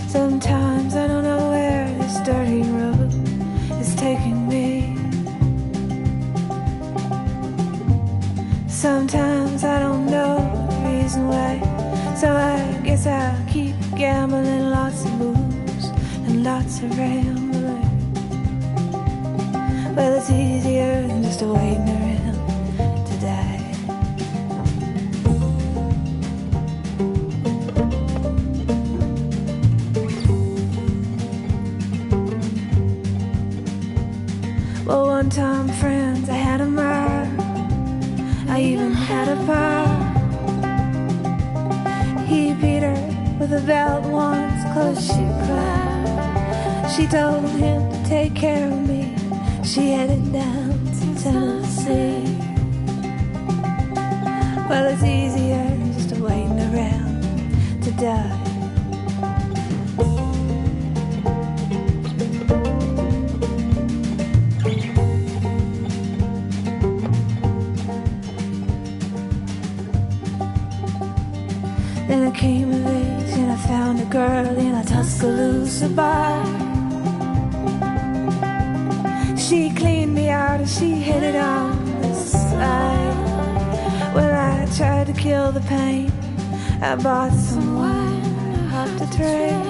Sometimes I don't know where this dirty road is taking me. Sometimes I don't know the reason why, so I guess I'll keep gambling. Lots of moves and lots of rambling. Well, it's easier than just waiting around to die. Well, one time, friends, I had a mile. I even had a pal. He beat her with a belt once, 'cause she cried. She told him to take care of me. She headed down to Tennessee. Well, it's easier than just waiting around to die. Then I came of age and I found a girl in a Tuscaloosa bar. She cleaned me out and she hit it on the side. Well, I tried to kill the pain. I bought some wine off the train.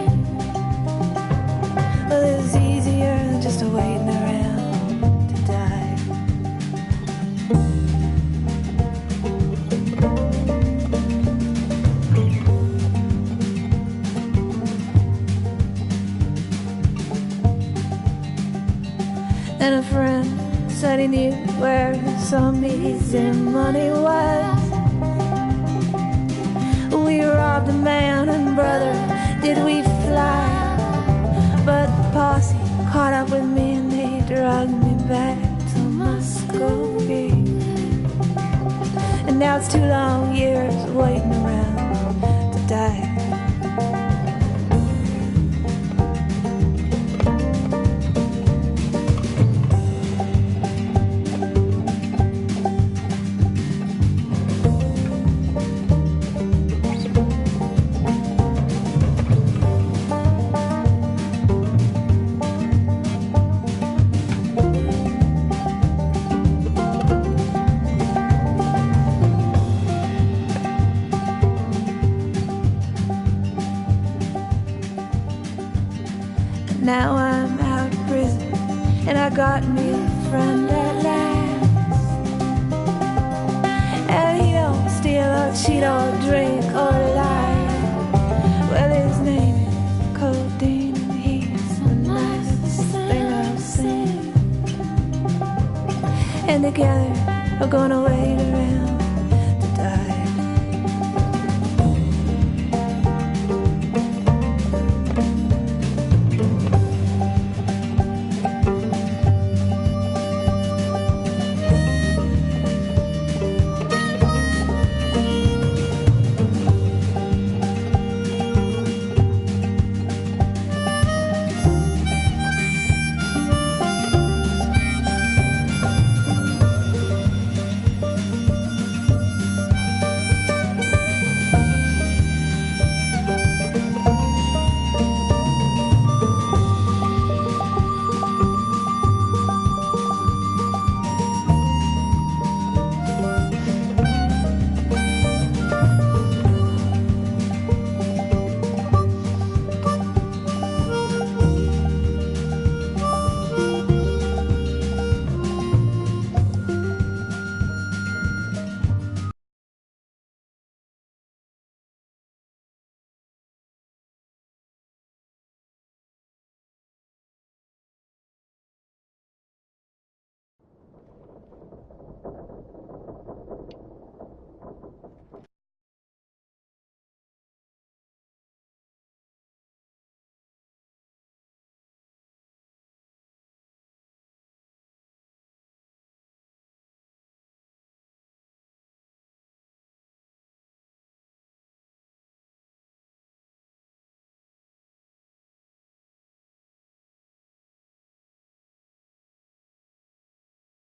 Well, it's easier than just waiting around to die. And a friend said he knew where some easy money was. We robbed a man and brother, did we fly? But the posse caught up with me and they dragged me back to Muscovy. And now it's 2 long years waiting around to die. Now I'm out of prison, and I got me a friend at last. And he don't steal or cheat or drink or lie. Well, his name is Codeine, and he's the nicest thing I've seen. And together we're going away to